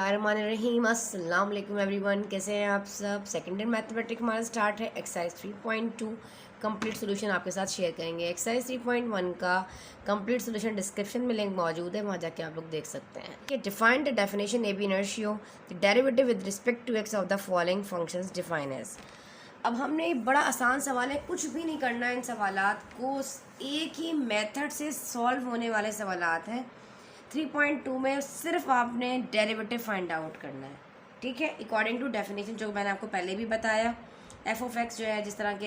बिस्मिल्लाहिर्रहमानिर्रहीम। अस्सलाम वालेकुम एवरीवन, कैसे हैं आप सब। सेकेंड ईयर मैथमेटिक्स हमारा स्टार्ट है। एक्सरसाइज 3.2 कंप्लीट सोल्यूशन आपके साथ शेयर करेंगे। एक्सरसाइज 3.1 का कंप्लीट सोल्यूशन डिस्क्रिप्शन में लिंक मौजूद है, वहाँ जाके आप लोग देख सकते हैं कि define the definition a b inertia the derivative with respect to x of the following functions define as. अब हमने बड़ा आसान सवाल है, कुछ भी नहीं करना है। इन सवालात को एक ही मेथड से सॉल्व होने वाले सवालात हैं। 3.2 में सिर्फ आपने डेरिवेटिव फाइंड आउट करना है, ठीक है, अकॉर्डिंग टू डेफिनेशन जो मैंने आपको पहले भी बताया। एफ ऑफ एक्स जो है, जिस तरह के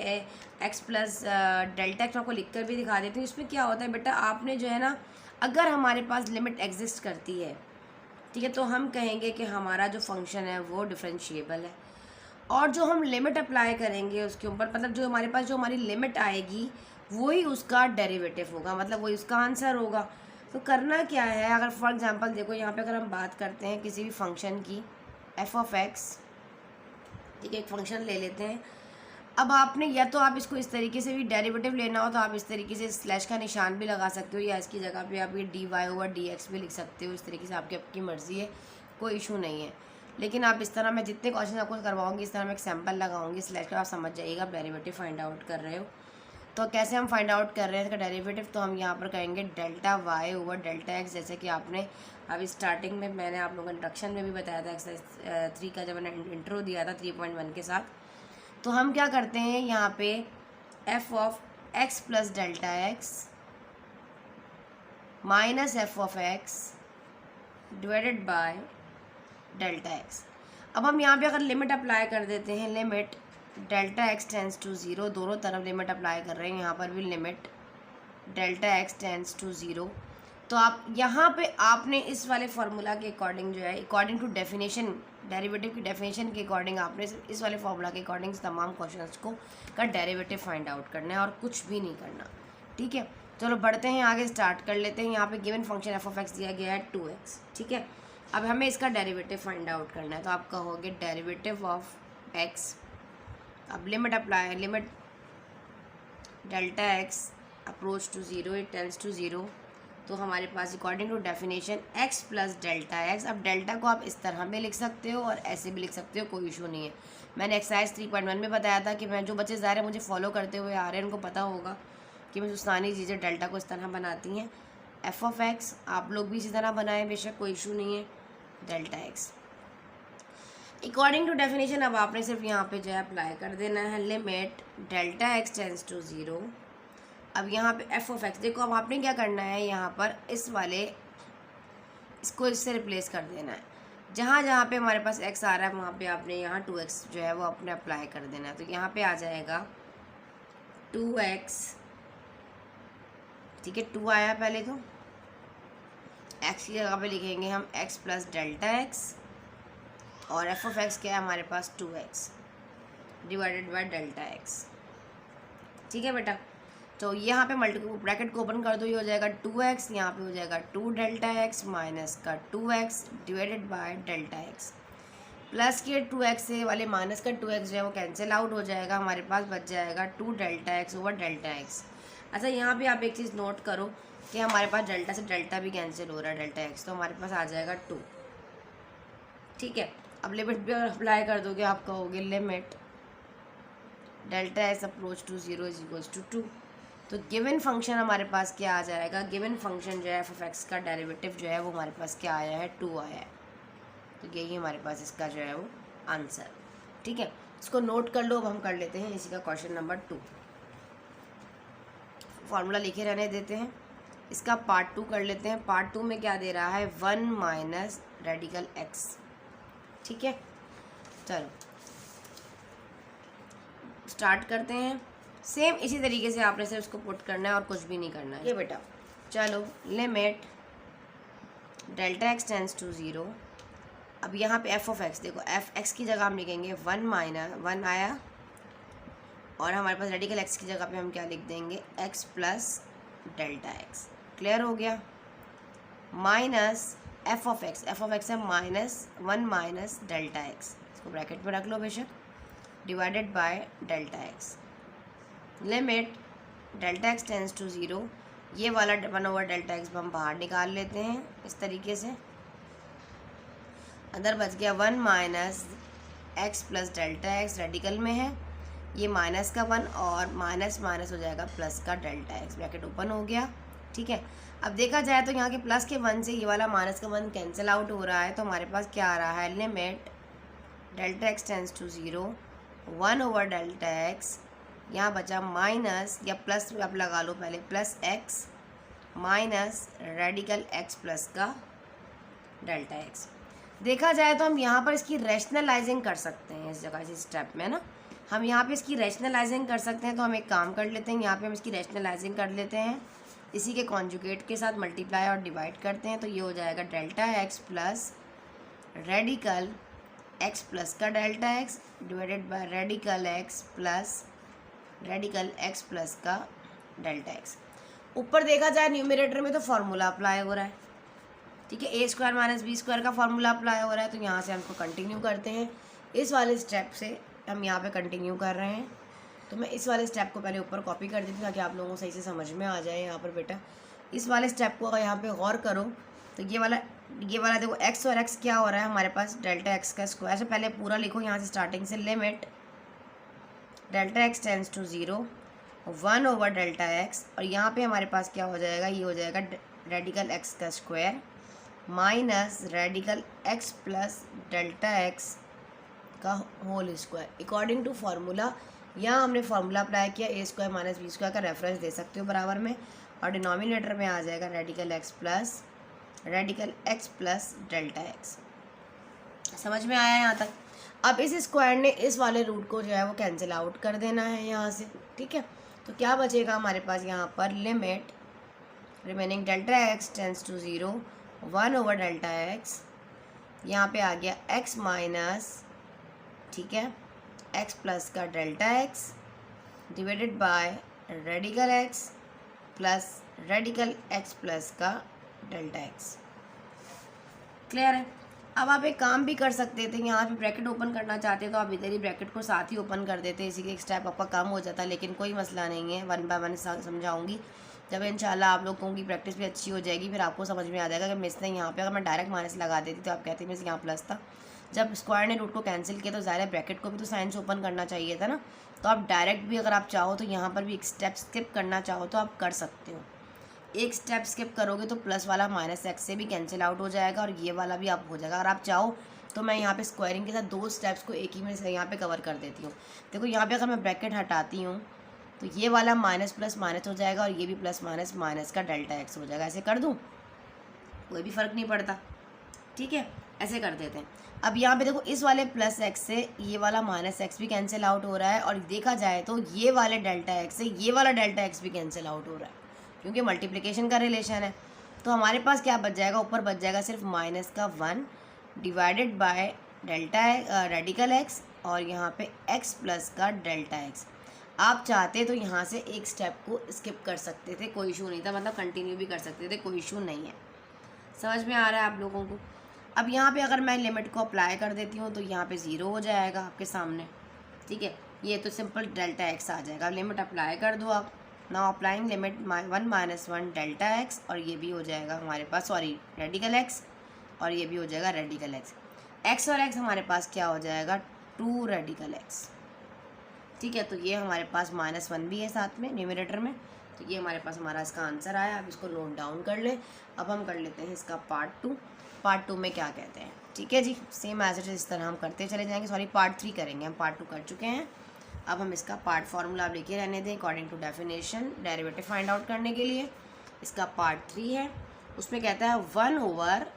एक्स प्लस डेल्टा एक्स आपको लिख कर भी दिखा देती हूँ। इसमें क्या होता है बेटा, आपने जो है ना, अगर हमारे पास लिमिट एग्जिस्ट करती है, ठीक है, तो हम कहेंगे कि हमारा जो फंक्शन है वो डिफरेंशिएबल है। और जो हम लिमिट अप्लाई करेंगे उसके ऊपर, मतलब जो हमारे पास जो हमारी लिमिट आएगी वही उसका डेरिवेटिव होगा, मतलब वही उसका आंसर होगा। तो करना क्या है, अगर फॉर एग्जांपल देखो यहाँ पे अगर हम बात करते हैं किसी भी फंक्शन की, एफ ऑफ एक्स, ठीक है, एक फंक्शन ले लेते हैं। अब आपने या तो आप इसको इस तरीके से भी डेरिवेटिव लेना हो तो आप इस तरीके से स्लैश का निशान भी लगा सकते हो, या इसकी जगह पे आप ये d y over d x भी लिख सकते हो। इस तरीके से आपकी मर्ज़ी है, कोई इशू नहीं है। लेकिन आप इस तरह, मैं जितने क्वेश्चन आपको करवाऊंगी इस तरह मैं एक सैम्पल लगाऊंगी स्लैश का, आप समझ जाइएगा आप डेरिवेटिव फाइंड आउट कर रहे हो। तो कैसे हम फाइंड आउट कर रहे हैं इसका डेरिवेटिव, तो हम यहाँ पर करेंगे delta y over delta x. जैसे कि आपने अभी स्टार्टिंग में मैंने आप लोगों को इंट्रोडक्शन में भी बताया था, एक्सरसाइज 3 का जब मैंने इंट्रो दिया था 3.1 के साथ। तो हम क्या करते हैं यहाँ पे, f of x plus delta x minus f of x divided by delta x. अब हम यहाँ पे अगर लिमिट अप्लाई कर देते हैं, limit delta x tends to zero, दोनों तरफ लिमिट अप्लाई कर रहे हैं, यहाँ पर भी limit delta x tends to zero. तो आप यहाँ पे आपने इस वाले फार्मूला के अकॉर्डिंग जो है, अकॉर्डिंग टू डेफिनेशन, डेरिवेटिव की डेफिनेशन के अकॉर्डिंग आपने इस वाले फार्मूला के अकॉर्डिंग तमाम क्वेश्चंस को का डेरिवेटिव फाइंड आउट करना है और कुछ भी नहीं करना, ठीक है। चलो बढ़ते हैं आगे, स्टार्ट कर लेते हैं। यहाँ पे given function F of x दिया गया है 2x, ठीक है। अब हमें इसका डेरिवेटिव फाइंड आउट करना है, तो आप कहोगे डेरिवेटिव ऑफ एक्स, अब limit apply, limit delta x approach to zero, it tends to zero. तो हमारे पास according to definition x plus delta x. अब डेल्टा को आप इस तरह भी लिख सकते हो और ऐसे भी लिख सकते हो, कोई इशू नहीं है। मैंने एक्सरसाइज 3.1 में बताया था कि मैं जो बच्चे ज़ाहिर है मुझे फॉलो करते हुए आ रहे हैं उनको पता होगा कि मैं सारी चीज़ें डेल्टा को इस तरह बनाती हैं। एफ ऑफ एक्स आप लोग भी इसी तरह बनाएं, बेशक कोई इशू नहीं है। Delta x according to definition, अब आपने सिर्फ यहाँ पे जो है अप्लाई कर देना है, limit delta x tends to zero. अब यहाँ पे एफ ऑफ एक्स देखो, अब आपने क्या करना है, यहाँ पर इस वाले इसको इससे रिप्लेस कर देना है। जहाँ जहाँ पे हमारे पास एक्स आ रहा है वहाँ पे आपने यहाँ 2x जो है वो अपने अप्लाई कर देना है। तो यहाँ पे आ जाएगा 2x, ठीक है, 2 आया पहले, तो x की जगह पे लिखेंगे हम x प्लस डेल्टा एक्स, और एफ ऑफ एक्स क्या है हमारे पास 2x divided by delta x, ठीक है बेटा। तो यहाँ पे ब्रैकेट को ओपन कर दो, ये हो जाएगा 2x, यहाँ पे हो जाएगा 2 डेल्टा एक्स माइनस का 2x divided by delta x, plus के 2x से वाले माइनस का 2x जो है वो कैंसिल आउट हो जाएगा, हमारे पास बच जाएगा 2 delta x over delta x. अच्छा, यहाँ पे आप एक चीज़ नोट करो कि हमारे पास डेल्टा से डेल्टा भी कैंसिल हो रहा है, डेल्टा एक्स, तो हमारे पास आ जाएगा 2, ठीक है। अब लिमिट भी अप्लाई कर दोगे, आप कहोगे limit delta x approach to zero is equals to 2। तो गिवन फंक्शन हमारे पास क्या आ जाएगा, गिवन फंक्शन जो है एफ ऑफ एक्स का डेरिवेटिव जो है वो हमारे पास क्या आया है, 2 आया है। तो यही हमारे पास इसका जो है वो आंसर, ठीक है। इसको नोट कर लो। अब हम कर लेते हैं इसी का क्वेश्चन नंबर 2। फार्मूला लिखे रहने देते हैं, इसका पार्ट 2 कर लेते हैं। पार्ट 2 में क्या दे रहा है, 1 माइनस रेडिकल एक्स, ठीक है। चलो स्टार्ट करते हैं। सेम इसी तरीके से आपने सिर्फ उसको पुट करना है और कुछ भी नहीं करना है, ये बेटा। चलो limit delta x tends to zero. अब यहाँ पे एफ ऑफ एक्स देखो, एफ एक्स की जगह हम लिखेंगे 1 माइनस 1 आया, और हमारे पास रेडिकल एक्स की जगह पे हम क्या लिख देंगे, x plus delta x. Clear हो गया। माइनस एफ ऑफ एक्स है माइनस 1 माइनस डेल्टा एक्स, इसको ब्रैकेट में रख लो बेशक, divided by delta x. Limit delta x tends to zero, ये वाला 1 ओवर डेल्टा एक्स हम बाहर निकाल लेते हैं इस तरीके से। अंदर बच गया 1 minus x plus delta x, radical में है ये माइनस का 1 और माइनस माइनस हो जाएगा प्लस का डेल्टा एक्स, ब्रैकेट ओपन हो गया। ठीक है, अब देखा जाए तो यहाँ के प्लस के 1 से ये वाला माइनस का 1 कैंसिल आउट हो रहा है, तो हमारे पास क्या आ रहा है, limit delta x tends to 0 1 over delta x, यहाँ बचा माइनस या प्लस आप लगा लो पहले, plus x minus radical x plus का डेल्टा एक्स। देखा जाए तो हम यहाँ पर इसकी रैशनलाइजिंग कर सकते हैं, इस जगह इस स्टेप में ना हम यहाँ पे इसकी रैशनलाइजिंग कर सकते हैं। तो हम एक काम कर लेते हैं, यहाँ पे हम इसकी रैशनलाइजिंग कर लेते हैं, इसी के कॉन्जुगेट के साथ मल्टीप्लाई और डिवाइड करते हैं, तो ये हो जाएगा delta x plus radical x plus का delta x divided by radical x plus radical x plus का डेल्टा एक्स। ऊपर देखा जाए न्यूमरेटर में तो फार्मूला अप्लाई हो रहा है, ठीक है, ए स्क्वायर माइनस बी स्क्वायर का फार्मूला अप्लाई हो रहा है। तो यहाँ से हमको कंटिन्यू करते हैं, इस वाले स्टेप से हम यहाँ पे कंटिन्यू कर रहे हैं। तो मैं इस वाले स्टेप को पहले ऊपर कॉपी कर देती हूँ ताकि आप लोगों को सही से समझ में आ जाए। यहाँ पर बेटा इस वाले स्टेप को अगर यहाँ पे गौर करो तो ये वाला देखो एक्स और एक्स क्या हो रहा है हमारे पास, डेल्टा एक्स का स्क्वायर। ऐसे पहले पूरा लिखो यहाँ से स्टार्टिंग से, limit delta x tends to 0 1 over delta x, और यहाँ पे हमारे पास क्या हो जाएगा, ये हो जाएगा रेडिकल एक्स का square minus radical x plus delta x का whole square according to formula. यहाँ हमने फार्मूला अप्लाई किया, a square minus b square का रेफरेंस दे सकते हो बराबर में, और डिनोमिनेटर में आ जाएगा radical x plus delta x. समझ में आया यहाँ तक? अब इस स्क्वायर ने इस वाले रूट को जो है वो कैंसिल आउट कर देना है यहाँ से, ठीक है। तो क्या बचेगा हमारे पास यहाँ पर, limit remaining delta x tends to 0 1 over delta x, यहाँ पे आ गया एक्स माइनस, ठीक है, एक्स प्लस का delta x divided by radical x plus का डेल्टा एक्स। क्लियर है? अब आप एक काम भी कर सकते थे, यहाँ पे ब्रैकेट ओपन करना चाहते तो आप इधर ही ब्रैकेट को साथ ही ओपन कर देते, इसी के एक स्टेप आपका कम हो जाता, लेकिन कोई मसला नहीं है, 1 बाय 1 समझाऊंगी। जब इंशाल्लाह आप लोगों की प्रैक्टिस भी अच्छी हो जाएगी फिर आपको समझ में आ जाएगा कि मिस ने यहाँ पे अगर मैं डायरेक्ट माइनस लगा देती तो आप कहते मिस यहाँ प्लस था। जब स्क्वायर ने रूट को कैंसिल किया तो ज़ाहिर ब्रैकेट को भी तो साइन से ओपन करना चाहिए था ना, तो आप डायरेक्ट भी अगर आप चाहो तो यहाँ पर भी एक स्टेप स्किप करना चाहो तो आप कर सकते हो। एक स्टेप स्किप करोगे तो प्लस वाला माइनस एक्स से भी कैंसिल आउट हो जाएगा और ये वाला भी आप हो जाएगा। अगर आप चाहो तो मैं यहाँ पे स्क्वायरिंग के साथ 2 स्टेप्स को एक ही में से यहाँ पे कवर कर देती हूँ। देखो यहाँ पे अगर मैं ब्रैकेट हटाती हूँ तो ये वाला माइनस प्लस माइनस हो जाएगा और ये भी प्लस माइनस माइनस का डेल्टा एक्स हो जाएगा। ऐसे कर दूँ कोई भी फ़र्क नहीं पड़ता, ठीक है, ऐसे कर देते हैं। अब यहाँ पे देखो इस वाले प्लस एक्स से ये वाला माइनस एक्स भी कैंसिल आउट हो रहा है, और देखा जाए तो ये वाले डेल्टा एक्स से ये वाला डेल्टा एक्स भी कैंसिल आउट हो रहा है क्योंकि मल्टीप्लिकेशन का रिलेशन है। तो हमारे पास क्या बच जाएगा, ऊपर बच जाएगा सिर्फ माइनस का 1 divided by delta radical x और यहाँ पे एक्स प्लस का डेल्टा एक्स। आप चाहते तो यहाँ से एक स्टेप को स्किप कर सकते थे, कोई इशू नहीं था, मतलब कंटिन्यू भी कर सकते थे, कोई इशू नहीं है। समझ में आ रहा है आप लोगों को? अब यहाँ पे अगर मैं लिमिट को अप्लाई कर देती हूँ तो यहाँ पे 0 हो जाएगा आपके सामने, ठीक है, ये तो सिंपल डेल्टा एक्स आ जाएगा। लिमिट अप्लाई कर दो आप, now applying limit 1 minus 1 delta x, और ये भी हो जाएगा हमारे पास रेडिकल एक्स, और ये भी हो जाएगा रेडिकल एक्स। एक्स और एक्स हमारे पास क्या हो जाएगा, 2 रेडिकल एक्स, ठीक है। तो ये हमारे पास -1 भी है साथ में न्यूमरेटर में, तो ये हमारे पास हमारा इसका आंसर आया। अब इसको नोट डाउन कर लें। अब हम कर लेते हैं इसका पार्ट 2 में क्या कहते हैं, ठीक है जी। सेम एज इट इस तरह हम करते चले जाएंगे। पार्ट 3 करेंगे, हम पार्ट 2 कर चुके हैं। अब हम इसका पार्ट फार्मूला लिखे रहने दें according to definition, derivative find out करने के लिए। इसका पार्ट 3 है, उसमें कहता है 1 ओवर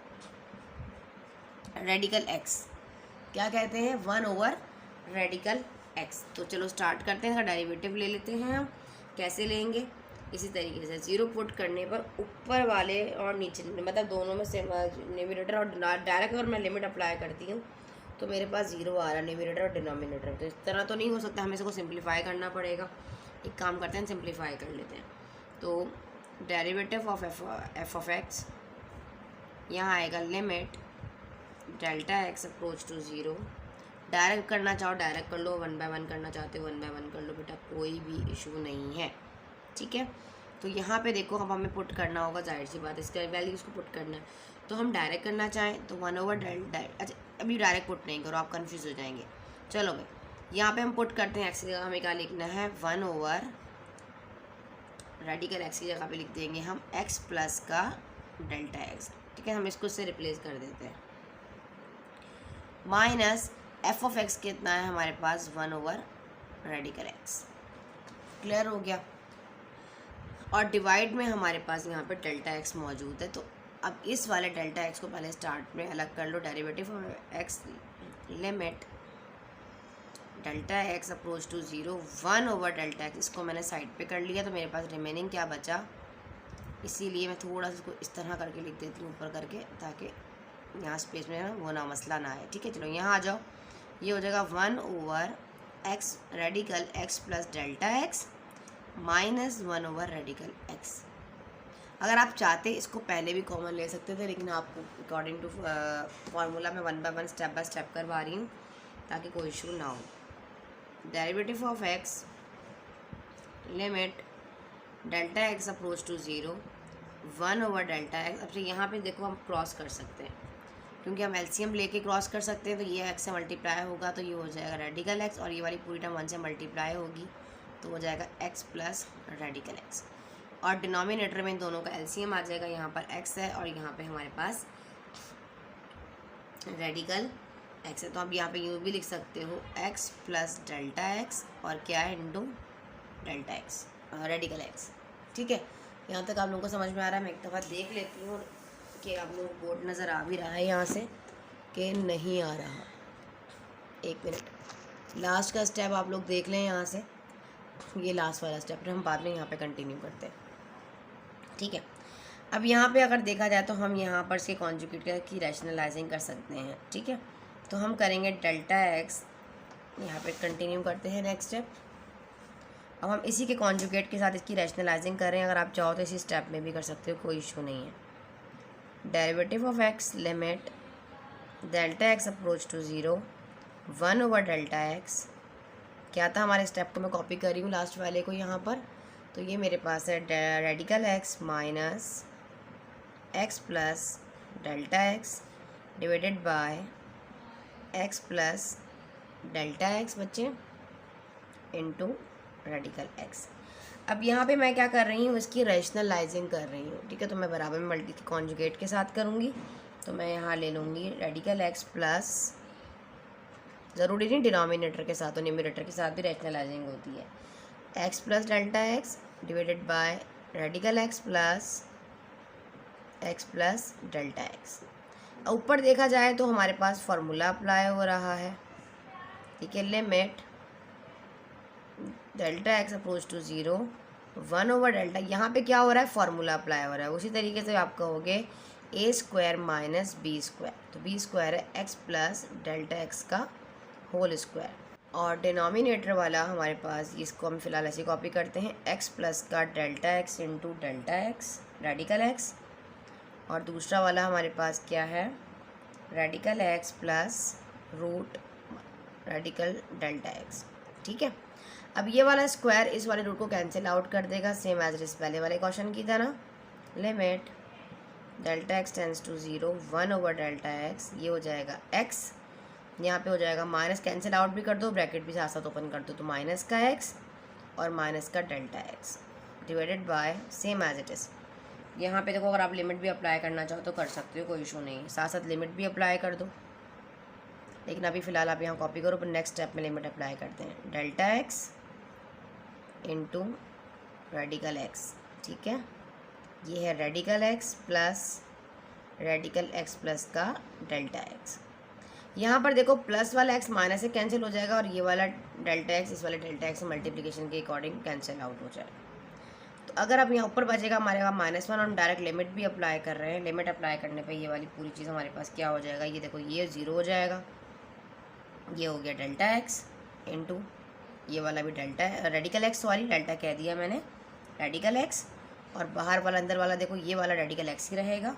रेडिकल एक्स। क्या कहते हैं, 1 ओवर रेडिकल एक्स। तो चलो स्टार्ट करते हैं, इसका डेरिवेटिव ले लेते हैं हम। कैसे लेंगे, इसी तरीके से 0 पुट करने पर ऊपर वाले और नीचे, मतलब दोनों में से न्यूमरेटर और डायरेक्ट अगर मैं लिमिट अप्लाई करती हूँ तो मेरे पास 0 आ रहा है न्यूमरेटर और डिनोमिनेटर। तो इस तरह तो नहीं हो सकता, हमें इसको सिंप्लीफाई करना पड़ेगा। एक काम करते हैं, सिंप्लीफाई कर लेते हैं। तो derivative of f of x, यहाँ आएगा limit delta x approach to 0। Direct करना चाहो डायरेक्ट कर लो, 1 बाय 1 करना चाहते हो 1 बाय 1 कर लो बेटा, कोई भी इशू नहीं है, ठीक है। तो यहाँ पे देखो अब हमें पुट करना होगा, जाहिर सी बात है इसके वैल्यूज़ को पुट करना है। तो हम डायरेक्ट करना चाहें तो 1/del, अच्छा अभी डायरेक्ट पुट नहीं करो, आप कन्फ्यूज़ हो जाएंगे। चलो भाई यहाँ पे हम पुट करते हैं, एक्स की जगह हमें क्या लिखना है, 1 रेडिकल एक्स की जगह पे लिख देंगे हम एक्स प्लस का डेल्टा एक्स। ठीक है, हम इसको इससे रिप्लेस कर देते हैं। माइनस एफ ऑफ एक्स कितना है हमारे पास, 1 रेडिकल एक्स। क्लियर हो गया। और डिवाइड में हमारे पास यहाँ पे डेल्टा एक्स मौजूद है। तो अब इस वाले डेल्टा एक्स को पहले स्टार्ट में अलग कर लो। Derivative of x limit delta x approach to 0 1/डेल्टा एक्स, इसको मैंने साइड पे कर लिया। तो मेरे पास रिमेनिंग क्या बचा, इसीलिए मैं थोड़ा सा इसको इस तरह करके लिख देती हूँ ऊपर करके, ताकि यहाँ स्पेस में ना वो ना मसला ना आए। ठीक है, चलो यहाँ आ जाओ। ये हो जाएगा 1/x radical x plus delta x minus 1/रेडिकल एक्स। अगर आप चाहते इसको पहले भी कॉमन ले सकते थे, लेकिन आपको अकॉर्डिंग टू फार्मूला में 1 बाय 1 स्टेप बाय स्टेप करवा रही हूँ ताकि कोई इशू ना हो। Derivative of x limit delta x approach to 0 1/डेल्टा एक्स। अब से यहाँ पे देखो हम क्रॉस कर सकते हैं, क्योंकि हम एलसीएम लेके क्रॉस कर सकते हैं। तो ये एक्स से मल्टीप्लाई होगा तो ये हो जाएगा रेडिकल एक्स, और ये वाली पूरी टर्म 1 से मल्टीप्लाई होगी तो हो जाएगा एक्स प्लस रेडिकल एक्स। और डिनोमिनेटर में इन दोनों का एलसीएम आ जाएगा। यहाँ पर एक्स है और यहाँ पे हमारे पास रेडिकल एक्स है। तो आप यहाँ पे यूँ भी लिख सकते हो एक्स प्लस डेल्टा एक्स और क्या है into delta x radical x. ठीक है, यहाँ तक आप लोगों को समझ में आ रहा है। मैं एक दफ़ा देख लेती हूँ कि आप लोगों को बोर्ड नज़र आ भी रहा है यहाँ से कि नहीं आ रहा। एक मिनट, लास्ट का स्टेप आप लोग देख लें यहाँ से, ये लास्ट वाला स्टेप, फिर हम बाद में यहाँ पे कंटिन्यू करते हैं। ठीक है, अब यहाँ पे अगर देखा जाए तो हम यहाँ पर इसके कॉन्जुगेट की रैशनलाइजिंग कर सकते हैं। ठीक है, तो हम करेंगे डेल्टा एक्स, यहाँ पे कंटिन्यू करते हैं नेक्स्ट स्टेप। अब हम इसी के कॉन्जुगेट के साथ इसकी रैशनलाइजिंग कर रहे हैं। अगर आप चाहो तो इसी स्टेप में भी कर सकते हो, कोई इशू नहीं है। Derivative of x limit delta x approach to 0 1/डेल्टा एक्स। क्या था हमारे स्टेप को मैं कॉपी कर रही हूँ लास्ट वाले को यहाँ पर। तो ये मेरे पास है radical x minus x plus delta x divided bye x plus delta x बच्चे इनटू रेडिकल एक्स। अब यहाँ पे मैं क्या कर रही हूँ, इसकी रैशनलाइजिंग कर रही हूँ। ठीक है, तो मैं बराबर में मल्टी कॉन्जुगेट के साथ करूँगी। तो मैं यहाँ ले लूँगी रेडिकल एक्स प्लस, ज़रूरी नहीं डिनोमिनेटर के साथ, तो न्यूमरेटर के साथ भी रैशनलाइजिंग होती है, x plus delta x divided by radical x plus delta x. ऊपर देखा जाए तो हमारे पास फार्मूला अप्लाई हो रहा है। ठीक है, limit delta x approach to 0 1/डेल्टा, यहाँ पे क्या हो रहा है, फार्मूला अप्लाई हो रहा है। उसी तरीके से आप कहोगे a² माइनस b²। तो b² है एक्स प्लस डेल्टा एक्स का होल स्क्वायर, और डिनोमिनेटर वाला हमारे पास, इसको हम फिलहाल ऐसे कॉपी करते हैं, एक्स प्लस का delta x into delta x radical x, और दूसरा वाला हमारे पास क्या है, radical x plus root radical delta x. ठीक है, अब ये वाला स्क्वायर इस वाले रूट को कैंसिल आउट कर देगा, सेम एज इस पहले वाले क्वेश्चन की तरह। Limit delta x tends to 0 1/डेल्टा एक्स, ये हो जाएगा एक्स, यहाँ पे हो जाएगा माइनस, कैंसिल आउट भी कर दो, ब्रैकेट भी साथ साथ ओपन कर दो, तो माइनस का एक्स और माइनस का delta x divided by same as it is. यहाँ पे देखो, अगर आप लिमिट भी अप्लाई करना चाहो तो कर सकते हो, कोई इशू नहीं है, साथ साथ लिमिट भी अप्लाई कर दो। लेकिन अभी फ़िलहाल आप यहाँ कॉपी करो, पर नेक्स्ट स्टेप में लिमिट अप्लाई करते हैं, delta x into radical x. ठीक है, ये है रेडिकल एक्स प्लस का डेल्टा एक्स। यहाँ पर देखो प्लस वाला एक्स माइनस से कैंसिल हो जाएगा, और ये वाला डेल्टा एक्स इस वाले डेल्टा एक्स मल्टीप्लिकेशन के अकॉर्डिंग कैंसिल आउट हो जाएगा। तो अगर अब यहाँ ऊपर बचेगा हमारे पास -1, और हम डायरेक्ट लिमिट भी अप्लाई कर रहे हैं। लिमिट अप्लाई करने पे ये वाली पूरी चीज़ हमारे पास क्या हो जाएगा, ये देखो ये 0 हो जाएगा, ये हो गया डेल्टा एक्स इंटू ये वाला भी delta radical x, sorry delta कह दिया मैंने, रेडिकल एक्स, और बाहर वाला अंदर वाला देखो ये वाला रेडिकल एक्स ही रहेगा।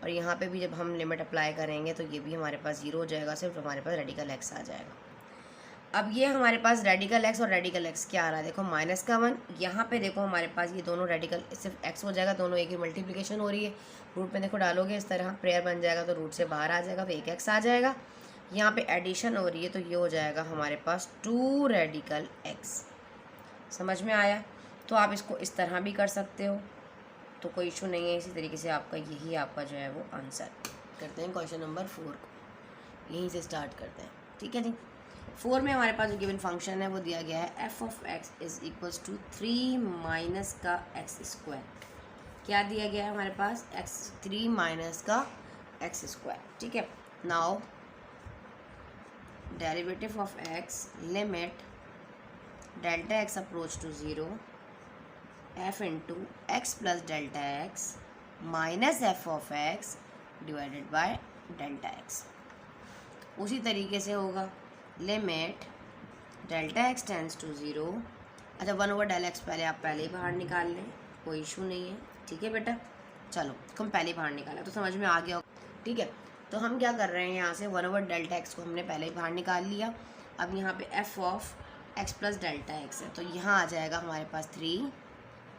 और यहाँ पे भी जब हम लिमिट अप्लाई करेंगे तो ये भी हमारे पास 0 हो जाएगा, सिर्फ हमारे पास रेडिकल एक्स आ जाएगा। अब ये हमारे पास रेडिकल एक्स और रेडिकल एक्स क्या आ रहा है, देखो -1। यहाँ पे देखो हमारे पास ये दोनों रेडिकल सिर्फ एक्स हो जाएगा, दोनों एक ही मल्टीप्लिकेशन हो रही है। रूट में देखो डालोगे इस तरह प्रेयर बन जाएगा तो रूट से बाहर आ जाएगा तो एक एक्स आ जाएगा। यहाँ पे एडिशन हो रही है तो ये हो जाएगा हमारे पास 2 रेडिकल एक्स। समझ में आया? तो आप इसको इस तरह भी कर सकते हो, तो कोई इशू नहीं है। इसी तरीके से आपका यही आपका जो है वो आंसर। करते हैं क्वेश्चन नंबर 4 को, यहीं से स्टार्ट करते हैं। ठीक है जी। 4 में हमारे पास जो गिवन फंक्शन है वो दिया गया है f of x is equals to 3 minus का एक्स स्क्वायर। क्या दिया गया है हमारे पास? 3 माइनस का एक्स स्क्वायर। ठीक है। Now derivative of x limit delta x approach to 0 f into x plus delta x minus f of x divided by delta x. उसी तरीके से होगा limit delta x tends to 0। अच्छा 1/del x पहले ही बाहर निकाल लें, कोई इशू नहीं है। ठीक है बेटा, चलो हम पहले ही बाहर निकाला तो समझ में आ गया होगा। ठीक है, तो हम क्या कर रहे हैं यहाँ से 1/delta x को हमने पहले ही बाहर निकाल लिया। अब यहाँ पे f of x plus delta x है तो यहाँ आ जाएगा हमारे पास 3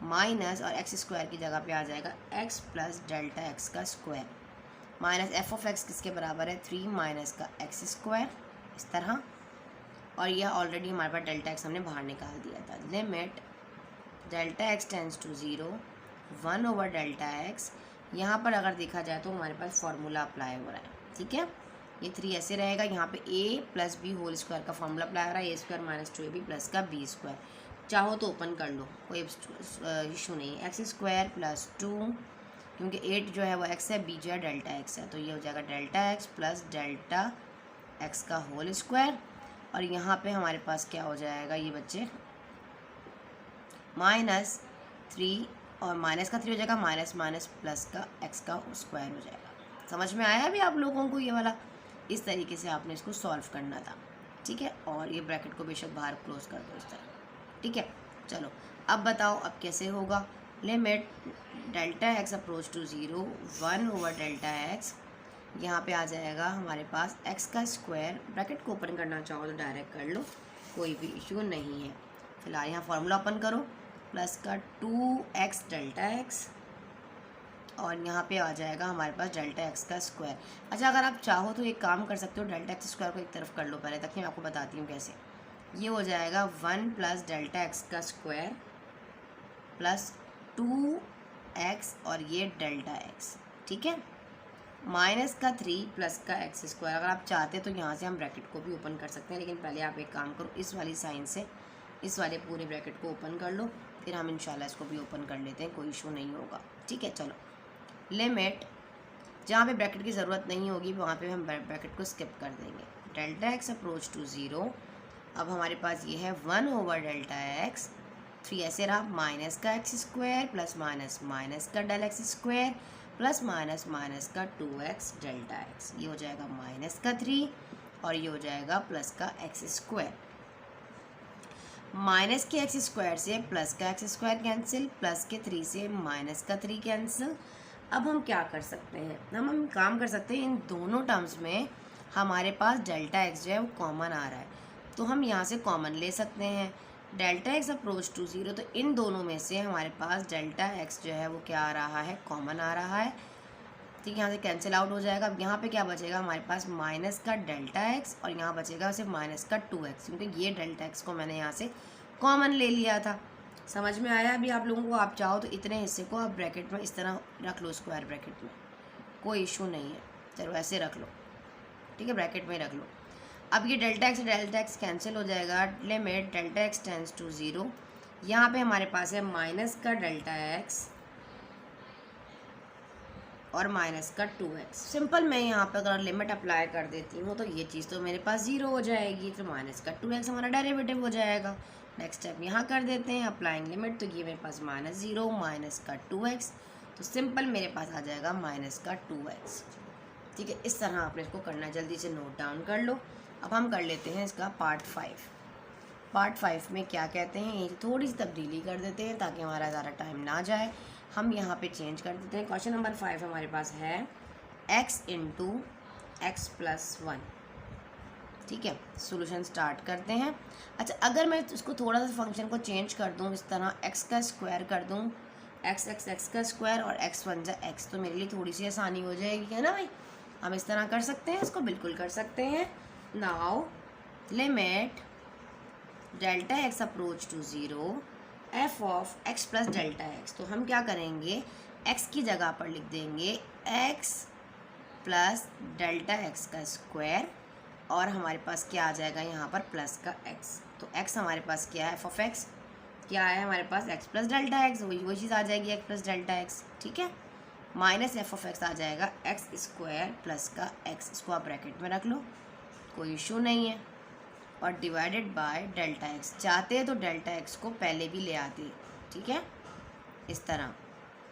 माइनस और एक्स स्क्वायर की जगह पे आ जाएगा x प्लस डेल्टा एक्स का square minus f of x किसके बराबर है? 3 माइनस का एक्स स्क्वायर, इस तरह। और यह ऑलरेडी हमारे पास डेल्टा एक्स हमने बाहर निकाल दिया था। Limit delta x tends to 0 1/delta x। यहाँ पर अगर देखा जाए तो हमारे पास फॉर्मूला अप्लाई हो रहा है। ठीक है, ये 3 ऐसे रहेगा। यहाँ पे a plus b whole square का फॉर्मूला अप्लाई हो रहा है, a square minus 2ab plus का b स्क्वायर। चाहो तो ओपन कर लो, कोई इशू नहीं है। एक्स स्क्वायर प्लस 2, क्योंकि 8 जो है वो x है, b जो है डेल्टा x है, तो ये हो जाएगा delta x plus delta x का होल स्क्वायर। और यहाँ पे हमारे पास क्या हो जाएगा ये बच्चे, -3 और माइनस का 3 हो जाएगा, माइनस माइनस प्लस का x का स्क्वायर हो जाएगा। समझ में आया अभी आप लोगों को ये वाला? इस तरीके से आपने इसको सॉल्व करना था। ठीक है, और ये ब्रैकेट को बेशक बाहर क्लोज कर दो इस तरह। ठीक है, चलो अब बताओ अब कैसे होगा। Limit delta x approach to 0 1/delta x। यहाँ पे आ जाएगा हमारे पास x का स्क्वायर, ब्रैकेट को ओपन करना चाहो तो डायरेक्ट कर लो, कोई भी इशू नहीं है। फिलहाल यहाँ फार्मूला ओपन करो, प्लस का 2x डेल्टा x और यहाँ पे आ जाएगा हमारे पास डेल्टा x का स्क्वायर। अच्छा अगर आप चाहो तो एक काम कर सकते हो, डेल्टा एक्स स्क्वायर को एक तरफ कर लो पहले, तक मैं आपको बताती हूँ कैसे। ये हो जाएगा 1 प्लस डेल्टा एक्स का स्क्वायर प्लस 2x और ये डेल्टा एक्स। ठीक है, माइनस का 3 प्लस का एक्स स्क्वायर। अगर आप चाहते तो यहाँ से हम ब्रैकेट को भी ओपन कर सकते हैं, लेकिन पहले आप एक काम करो, इस वाली साइन से इस वाले पूरे ब्रैकेट को ओपन कर लो, फिर हम इंशाल्लाह इसको भी ओपन कर लेते हैं, कोई इशू नहीं होगा। ठीक है, चलो लिमिट जहाँ पे ब्रैकेट की ज़रूरत नहीं होगी वहाँ पे हम ब्रैकेट को स्किप कर देंगे। Delta x approach to 0। अब हमारे पास ये है 1/delta x। 3 ऐसे रहा, माइनस का x square plus minus minus का del x square plus minus minus का 2x डेल्टा x। ये हो जाएगा माइनस का 3 और ये हो जाएगा प्लस का एक्स स्क्वायर। माइनस के एक्स स्क्वायर से प्लस का एक्स स्क्वायर कैंसिल, प्लस के 3 से माइनस का 3 कैंसिल। अब हम क्या कर सकते हैं, हम काम कर सकते हैं, इन दोनों टर्म्स में हमारे पास डेल्टा एक्स जो है वो कॉमन आ रहा है, तो हम यहाँ से कॉमन ले सकते हैं। डेल्टा एक्स अप्रोच टू 0, तो इन दोनों में से हमारे पास डेल्टा एक्स जो है वो क्या आ रहा है, कॉमन आ रहा है। ठीक है, यहाँ से कैंसिल आउट हो जाएगा। अब यहाँ पे क्या बचेगा हमारे पास, माइनस का डेल्टा एक्स और यहाँ बचेगा सिर्फ माइनस का 2x, क्योंकि ये डेल्टा एक्स को मैंने यहाँ से कॉमन ले लिया था। समझ में आया अभी आप लोगों को? आप चाहो तो इतने हिस्से को आप ब्रैकेट में इस तरह रख लो, स्क्वायर ब्रैकेट में, कोई इशू नहीं है। चलो ऐसे रख लो, ठीक है, ब्रैकेट में ही रख लो। अब ये डेल्टा एक्स कैंसिल हो जाएगा। Limit delta x tends to 0। यहाँ पे हमारे पास है माइनस का डेल्टा एक्स और माइनस का 2x। सिंपल मैं यहाँ पे अगर लिमिट अप्लाई कर देती हूँ तो ये चीज़ तो मेरे पास 0 हो जाएगी, तो माइनस का 2x हमारा डेरिवेटिव हो जाएगा। नेक्स्ट स्टेप यहाँ कर देते हैं अप्लाइंग लिमिट, तो ये मेरे पास -0 माइनस का 2x, तो सिंपल मेरे पास आ जाएगा माइनस का 2x। ठीक है, इस तरह आपने इसको करना है, जल्दी से नोट डाउन कर लो। अब हम कर लेते हैं इसका पार्ट 5। पार्ट 5 में क्या कहते हैं, ये थोड़ी सी तब्दीली कर देते हैं ताकि हमारा ज़्यादा टाइम ना जाए। हम यहाँ पे चेंज कर देते हैं। क्वेश्चन नंबर 5 हमारे पास है x इंटू एक्स प्लस 1। ठीक है, सोल्यूशन स्टार्ट करते हैं। अच्छा, अगर मैं इसको थोड़ा सा फंक्शन को चेंज कर दूँ, इस तरह एक्स का स्क्वायर कर दूँ, एक्स का स्क्वायर और एक्स बन जाए एक्स, तो मेरे लिए थोड़ी सी आसानी हो जाएगी, है ना भाई। हम इस तरह कर सकते हैं, इसको बिल्कुल कर सकते हैं। Now limit delta x approach to zero f of x plus delta x. तो हम क्या करेंगे, एक्स की जगह पर लिख देंगे एक्स प्लस डेल्टा एक्स का स्क्वायर, और हमारे पास क्या आ जाएगा यहाँ पर प्लस का एक्स। तो एक्स हमारे पास क्या है, एफ ऑफ एक्स क्या है हमारे पास, एक्स प्लस डेल्टा एक्स, वही चीज़ आ जाएगी एक्स प्लस डेल्टा एक्स, ठीक है। माइनस एफ ऑफ एक्स आ जाएगा एक्स स्क्वायर प्लस का एक्स, इसको आप ब्रैकेट में रख लो, कोई इशू नहीं है, और डिवाइडेड बाय डेल्टा एक्स। चाहते हैं तो डेल्टा एक्स को पहले भी ले आते, ठीक है, इस तरह।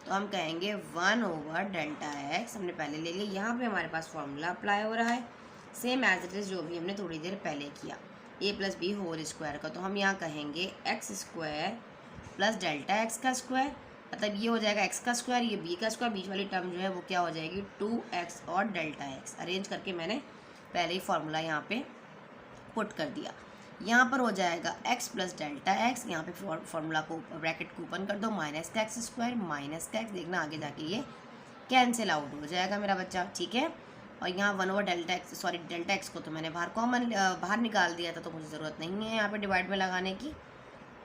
तो हम कहेंगे 1 डेल्टा एक्स हमने पहले ले लिया, यहाँ पे हमारे पास फॉर्मूला अप्लाई हो रहा है सेम एज इट इज़ जो भी हमने थोड़ी देर पहले किया, ए प्लस बी होल स्क्वायर का। तो हम यहाँ कहेंगे x square plus delta x का स्क्वायर, मतलब ये हो जाएगा एक्स का स्क्वायर, ये बी का स्क्वायर, बीच वाली टर्म जो है वो क्या हो जाएगी 2x और डेल्टा एक्स। अरेंज करके मैंने पहले ही फार्मूला यहाँ पे पुट कर दिया। यहाँ पर हो जाएगा x प्लस डेल्टा एक्स, यहाँ पे फार्मूला को ब्रैकेट को ओपन कर दो, माइनस का एक्स स्क्वायर माइनस का एक्स, देखना आगे जाके ये कैंसिल आउट हो जाएगा मेरा बच्चा, ठीक है। और यहाँ 1 delta x, sorry delta x को तो मैंने बाहर निकाल दिया था, तो मुझे ज़रूरत नहीं है यहाँ पे डिवाइड में लगाने की।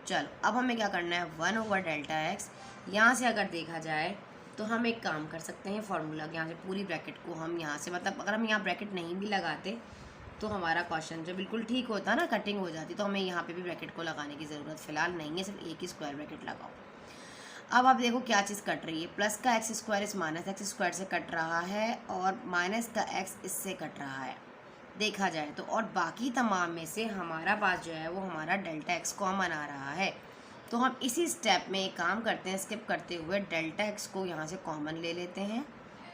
चलो अब हमें क्या करना है, 1 डेल्टा एक्स। यहाँ से अगर देखा जाए तो हम एक काम कर सकते हैं, फार्मूला यहाँ से पूरी ब्रैकेट को हम यहाँ से, मतलब अगर हम यहाँ ब्रैकेट नहीं भी लगाते तो हमारा क्वेश्चन जो बिल्कुल ठीक होता ना, कटिंग हो जाती, तो हमें यहाँ पे भी ब्रैकेट को लगाने की ज़रूरत फ़िलहाल नहीं है, सिर्फ एक ही स्क्वायर ब्रैकेट लगाओ। अब आप देखो क्या चीज़ कट रही है, प्लस का एक्स स्क्वायर इस माइनस एक्स स्क्वायर से कट रहा है, और माइनस का एक्स इससे कट रहा है देखा जाए तो, और बाकी तमाम में से हमारा पास जो है वो हमारा डेल्टा एक्स कॉमन आ रहा है। तो हम इसी स्टेप में एक काम करते हैं, स्किप करते हुए डेल्टा एक्स को यहाँ से कॉमन ले लेते हैं,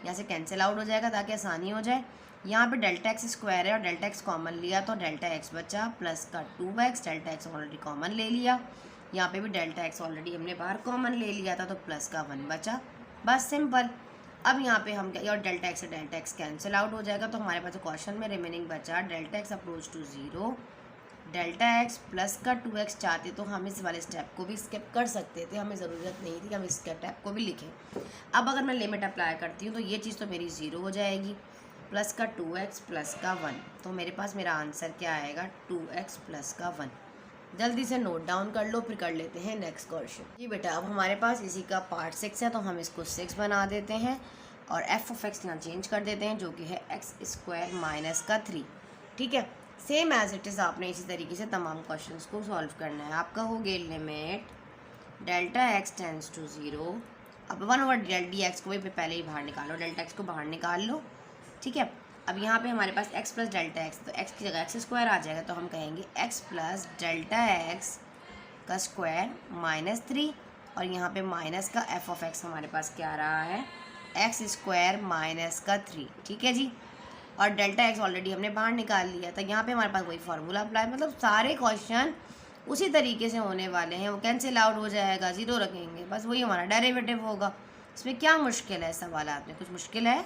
यहाँ से कैंसिल आउट हो जाएगा ताकि आसानी हो जाए। यहाँ पे डेल्टा एक्स स्क्वायर है और डेल्टा एक्स कॉमन लिया तो डेल्टा एक्स बचा प्लस का 2x, delta x already common ले लिया, यहाँ पे भी डेल्टा एक्स ऑलरेडी हमने बाहर कॉमन ले लिया था तो प्लस का 1 बचा, बस सिंपल। अब यहाँ पे हम क्या, और डेल्टा एक्स से डेल्टा एक्स कैंसिल आउट हो जाएगा, तो हमारे पास क्वेश्चन में रिमेनिंग बचा delta x approach to zero, delta x plus का 2x। चाहते तो हम इस वाले स्टेप को भी स्किप कर सकते थे, हमें ज़रूरत नहीं थी कि हम इस स्टेप को भी लिखें। अब अगर मैं लिमिट अप्लाई करती हूँ तो ये चीज़ तो मेरी 0 हो जाएगी, प्लस का 2x प्लस का 1, तो मेरे पास मेरा आंसर क्या आएगा 2x प्लस का 1। जल्दी से नोट डाउन कर लो, फिर कर लेते हैं नेक्स्ट क्वेश्चन। जी बेटा, अब हमारे पास इसी का पार्ट 6 है, तो हम इसको 6 बना देते हैं और एफ ऑफ एक्स यहाँ चेंज कर देते हैं, जो कि है एक्स स्क्वायर माइनस का 3, ठीक है। सेम एज इट इज़ आपने इसी तरीके से तमाम क्वेश्चंस को सॉल्व करना है। आपका हो गया limit delta x tends to 0, अब 1 डी एक्स को भी पहले ही बाहर निकालो, डेल्टा एक्स को बाहर निकाल लो, ठीक है। अब यहाँ पे हमारे पास x प्लस डेल्टा एक्स, तो x की जगह एक्स स्क्वायर आ जाएगा, तो हम कहेंगे x प्लस डेल्टा एक्स का स्क्वायर माइनस 3, और यहाँ पे माइनस का f ऑफ x हमारे पास क्या आ रहा है एक्स स्क्वायर माइनस का 3, ठीक है जी। और डेल्टा एक्स ऑलरेडी हमने बाहर निकाल लिया था, यहाँ पे हमारे पास वही फार्मूला अप्लाई, मतलब सारे क्वेश्चन उसी तरीके से होने वाले हैं, वो कैंसिल आउट हो जाएगा, 0 रखेंगे, बस वही हमारा डेरिवेटिव होगा। इसमें क्या मुश्किल है, सवाल में कुछ मुश्किल है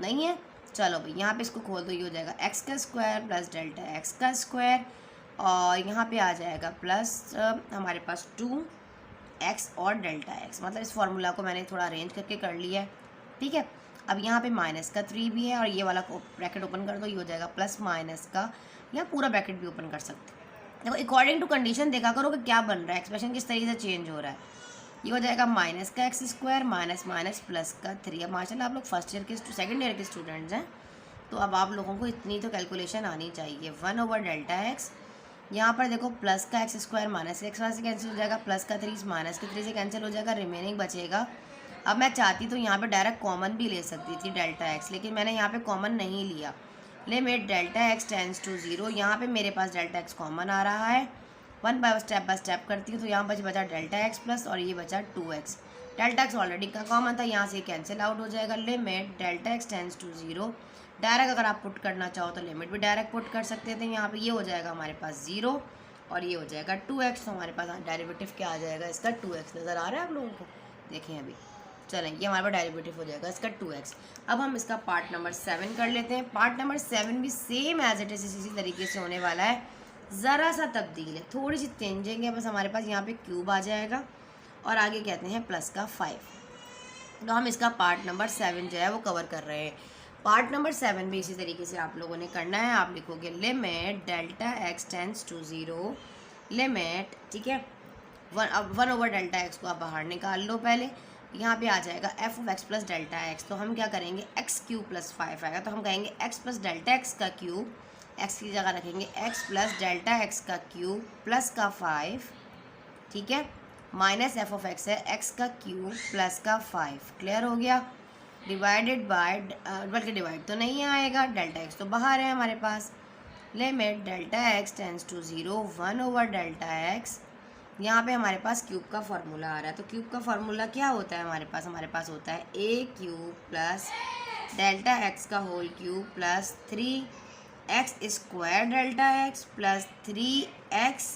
नहीं है। चलो भाई यहाँ पे इसको खोल दो, ये हो जाएगा एक्स का स्क्वायर प्लस डेल्टा एक्स का स्क्वायर, और यहाँ पे आ जाएगा प्लस हमारे पास 2x और डेल्टा एक्स, मतलब इस फार्मूला को मैंने थोड़ा अरेंज करके कर लिया है, ठीक है। अब यहाँ पे माइनस का 3 भी है, और ये वाला ब्रैकेट ओपन कर दो, ये हो जाएगा प्लस माइनस का, या पूरा ब्रैकेट भी ओपन कर सकते हैं। देखो अकॉर्डिंग टू कंडीशन देखा करो कि क्या बन रहा है, एक्सप्रेशन किस तरीके से चेंज हो रहा है। ये हो जाएगा माइनस का x square minus minus plus का 3। अब माशाल्लाह आप लोग फर्स्ट ईयर के सेकंड ईयर के स्टूडेंट्स हैं, तो अब आप लोगों को इतनी तो कैलकुलेशन आनी चाहिए। 1 डेल्टा एक्स, यहाँ पर देखो प्लस का एक्स स्क्वायर माइनस एक्स से कैंसिल हो जाएगा, प्लस का 3 माइनस के 3 से कैंसिल हो जाएगा, रिमेनिंग बचेगा। अब मैं चाहती तो यहाँ पे डायरेक्ट कॉमन भी ले सकती थी डेल्टा एक्स, लेकिन मैंने यहाँ पे कॉमन नहीं लिया। Limit delta x tends to 0, यहाँ पे मेरे पास डेल्टा एक्स कॉमन आ रहा है, वन बाय स्टेप करती हूँ, तो यहाँ पर बचा डेल्टा एक्स प्लस, और ये बचा 2x। डेल्टा एक्स ऑलरेडी का कॉमन था, यहाँ से कैंसिल आउट हो जाएगा। Limit delta x tends to 0, direct अगर आप पुट करना चाहो तो लिमिट भी डायरेक्ट पुट कर सकते थे। यहाँ पे ये हो जाएगा हमारे पास 0, और ये हो जाएगा 2x, तो हमारे पास डेरिवेटिव क्या आ जाएगा इसका 2x। नज़र आ रहा है आप लोगों को, देखें अभी चलें, ये हमारे पास डेरिवेटिव हो जाएगा इसका 2x। अब हम इसका पार्ट नंबर 7 कर लेते हैं। पार्ट नंबर 7 भी सेम एज इट इज़ इसी तरीके से होने वाला है, ज़रा सा तब्दील है, थोड़ी सी चेंजिंग है बस। हमारे पास यहाँ पे क्यूब आ जाएगा और आगे कहते हैं प्लस का 5। तो हम इसका पार्ट नंबर 7 जो है वो कवर कर रहे हैं। पार्ट नंबर 7 भी इसी तरीके से आप लोगों ने करना है। आप लिखोगे limit delta x tends to 0, limit, ठीक है, 1/Δx को आप बाहर निकाल लो पहले। यहाँ पे आ जाएगा F of x plus delta x. तो हम क्या करेंगे, एक्स क्यूब प्लस 5 आएगा, तो हम कहेंगे एक्स प्लस डेल्टा एक्स का क्यूब, एक्स की जगह रखेंगे एक्स प्लस डेल्टा एक्स का क्यूब प्लस का 5, ठीक है, माइनस एफ ऑफ एक्स है एक्स का क्यूब प्लस का 5। क्लियर हो गया। डिवाइडेड बाय, बल्कि डिवाइड तो नहीं आएगा, डेल्टा एक्स तो बाहर है हमारे पास। Limit delta x tends to 0, 1/Δx। यहाँ पे हमारे पास क्यूब का फार्मूला आ रहा है। तो क्यूब का फार्मूला क्या होता है हमारे पास होता है a cube plus delta x का whole cube plus 3x square delta x plus 3x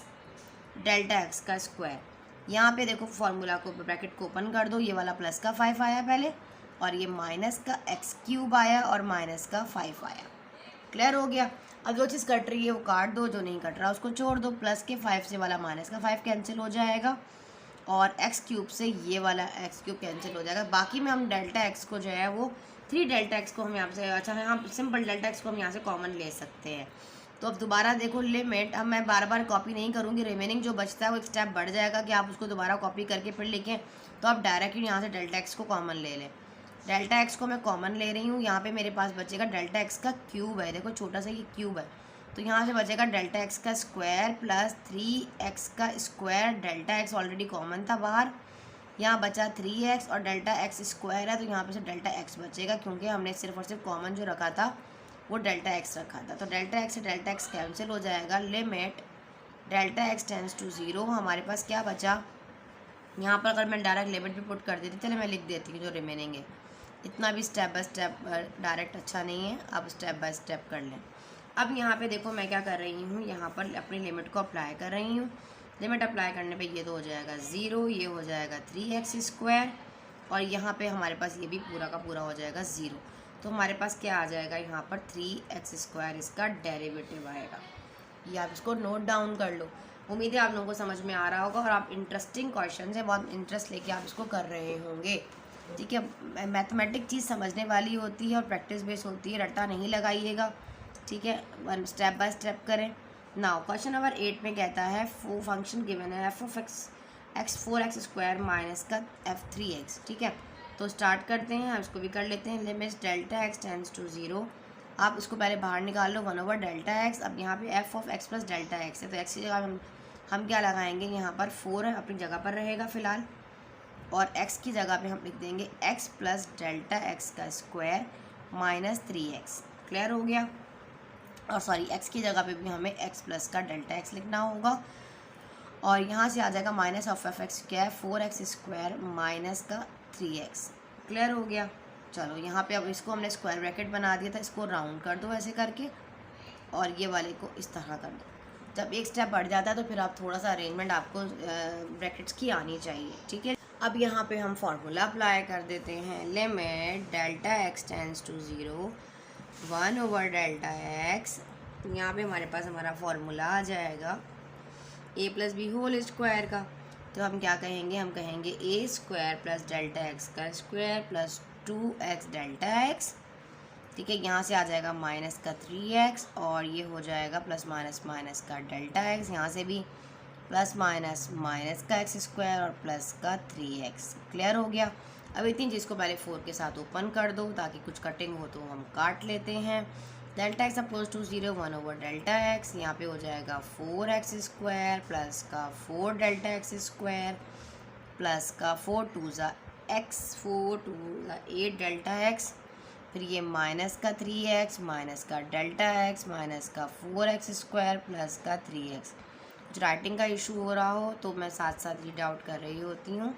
delta x का स्क्वायर। यहाँ पे देखो फार्मूला को, ब्रैकेट को ओपन कर दो, ये वाला प्लस का 5 आया पहले, और ये माइनस का एक्स क्यूब आया और माइनस का 5 आया। क्लियर हो गया। अब जो चीज़ कट रही है वो काट दो, जो नहीं कट रहा उसको छोड़ दो। प्लस के 5 से वाला माइनस का 5 कैंसिल हो जाएगा और एक्स क्यूब से ये वाला एक्स क्यूब कैंसिल हो जाएगा। बाकी में हम डेल्टा एक्स को जो है वो 3Δx को हम यहाँ से, अच्छा है, हम सिंपल डेल्टा एक्स को हम यहाँ से कॉमन ले सकते हैं। तो अब दोबारा देखो लिमिट, अब मैं बार बार कॉपी नहीं करूँगी, रिमेनिंग जो बचता है वो एक स्टेप बढ़ जाएगा कि आप उसको दोबारा कॉपी करके फिर लिखें। तो आप डायरेक्टली यहाँ से डेल्टा एक्स को कॉमन ले लें। डेल्टा एक्स को मैं कॉमन ले रही हूँ, यहाँ पे मेरे पास बचेगा डेल्टा एक्स का क्यूब है, देखो छोटा सा ये क्यूब है, तो यहाँ से बचेगा डेल्टा एक्स का स्क्वायर प्लस 3x का square. Delta x already common था बाहर, यहाँ बचा 3x और डेल्टा एक्स स्क्वायर है, तो यहाँ पे से डेल्टा एक्स बचेगा क्योंकि हमने सिर्फ और सिर्फ कॉमन जो रखा था वो डेल्टा एक्स रखा था। तो डेल्टा एक्स से डेल्टा एक्स कैंसिल हो जाएगा। Limit delta x tends to 0, हमारे पास क्या बचा, यहाँ पर अगर मैं डायरेक्ट लिमिट भी पुट कर देती, चले मैं लिख देती हूँ जो रिमेनिंग है। इतना भी स्टेप बाय स्टेप डायरेक्ट अच्छा नहीं है, आप स्टेप बाय स्टेप कर लें। अब यहाँ पे देखो मैं क्या कर रही हूँ, यहाँ पर अपनी लिमिट को अप्लाई कर रही हूँ। लिमिट अप्लाई करने पे ये तो हो जाएगा 0, ये हो जाएगा 3x स्क्वायर और यहाँ पे हमारे पास ये भी पूरा का पूरा हो जाएगा 0। तो हमारे पास क्या आ जाएगा, यहाँ पर 3x स्क्वायर इसका डेरिवेटिव आएगा। ये आप इसको नोट डाउन कर लो। उम्मीद है आप लोगों को समझ में आ रहा होगा और आप इंटरेस्टिंग क्वेश्चन है, बहुत इंटरेस्ट लेके आप इसको कर रहे होंगे। ठीक है, मैथमेटिक चीज़ समझने वाली होती है और प्रैक्टिस बेस होती है, रट्टा नहीं लगाइएगा। ठीक है, वन स्टेप बाय स्टेप करें। नाउ क्वेश्चन नंबर 8 में कहता है फंक्शन गिवन है f of x 4x square minus का f3x। ठीक है, तो स्टार्ट करते हैं, हम इसको भी कर लेते हैं। Limit delta x tends to 0, आप इसको पहले बाहर निकाल लो 1/Δx। अब यहाँ पे f of x plus delta x है, तो x की जगह हम क्या लगाएंगे, यहाँ पर 4 है, अपनी जगह पर रहेगा फ़िलहाल, और x की जगह पे हम लिख देंगे x प्लस डेल्टा एक्स का स्क्वायर माइनस 3x। क्लियर हो गया। और सॉरी, x की जगह पे भी हमें x प्लस का डेल्टा एक्स लिखना होगा और यहाँ से आ जाएगा माइनस ऑफ एफ एक्स क्या है 4x स्क्वायर माइनस का 3x। क्लियर हो गया। चलो यहाँ पे अब इसको हमने स्क्वायर ब्रैकेट बना दिया था, इसको राउंड कर दो ऐसे करके और ये वाले को इस तरह कर दो। जब एक स्टेप बढ़ जाता है तो फिर आप थोड़ा सा अरेंजमेंट आपको ब्रैकेट्स की आनी चाहिए। ठीक है, अब यहाँ पे हम फार्मूला अप्लाई कर देते हैं। Limit delta x tends to 0, 1/Δx। यहाँ पे हमारे पास हमारा फार्मूला आ जाएगा a plus b whole square का। तो हम क्या कहेंगे, हम कहेंगे a square plus delta x का square plus 2x delta x. ठीक है, यहाँ से आ जाएगा माइनस का 3x और ये हो जाएगा प्लस माइनस माइनस का डेल्टा एक्स, यहाँ से भी प्लस माइनस माइनस का एक्स स्क्वायर और प्लस का 3x। क्लियर हो गया। अब इतनी चीज़ को पहले 4 के साथ ओपन कर दो ताकि कुछ कटिंग हो तो हम काट लेते हैं। Delta x oppose to 0, 1/Δx, यहाँ पे हो जाएगा 4x स्क्वायर प्लस का 4 डेल्टा एक्स स्क्वायर प्लस का 4 2 ज़ा x, 4 2 ज़ा 8 डेल्टा एक्स, फिर ये माइनस का 3x माइनस का डेल्टा एक्स माइनस का 4x स्क्वायर प्लस का 3x। कुछ राइटिंग का इशू हो रहा हो तो मैं साथ साथ रीड आउट कर रही होती हूँ,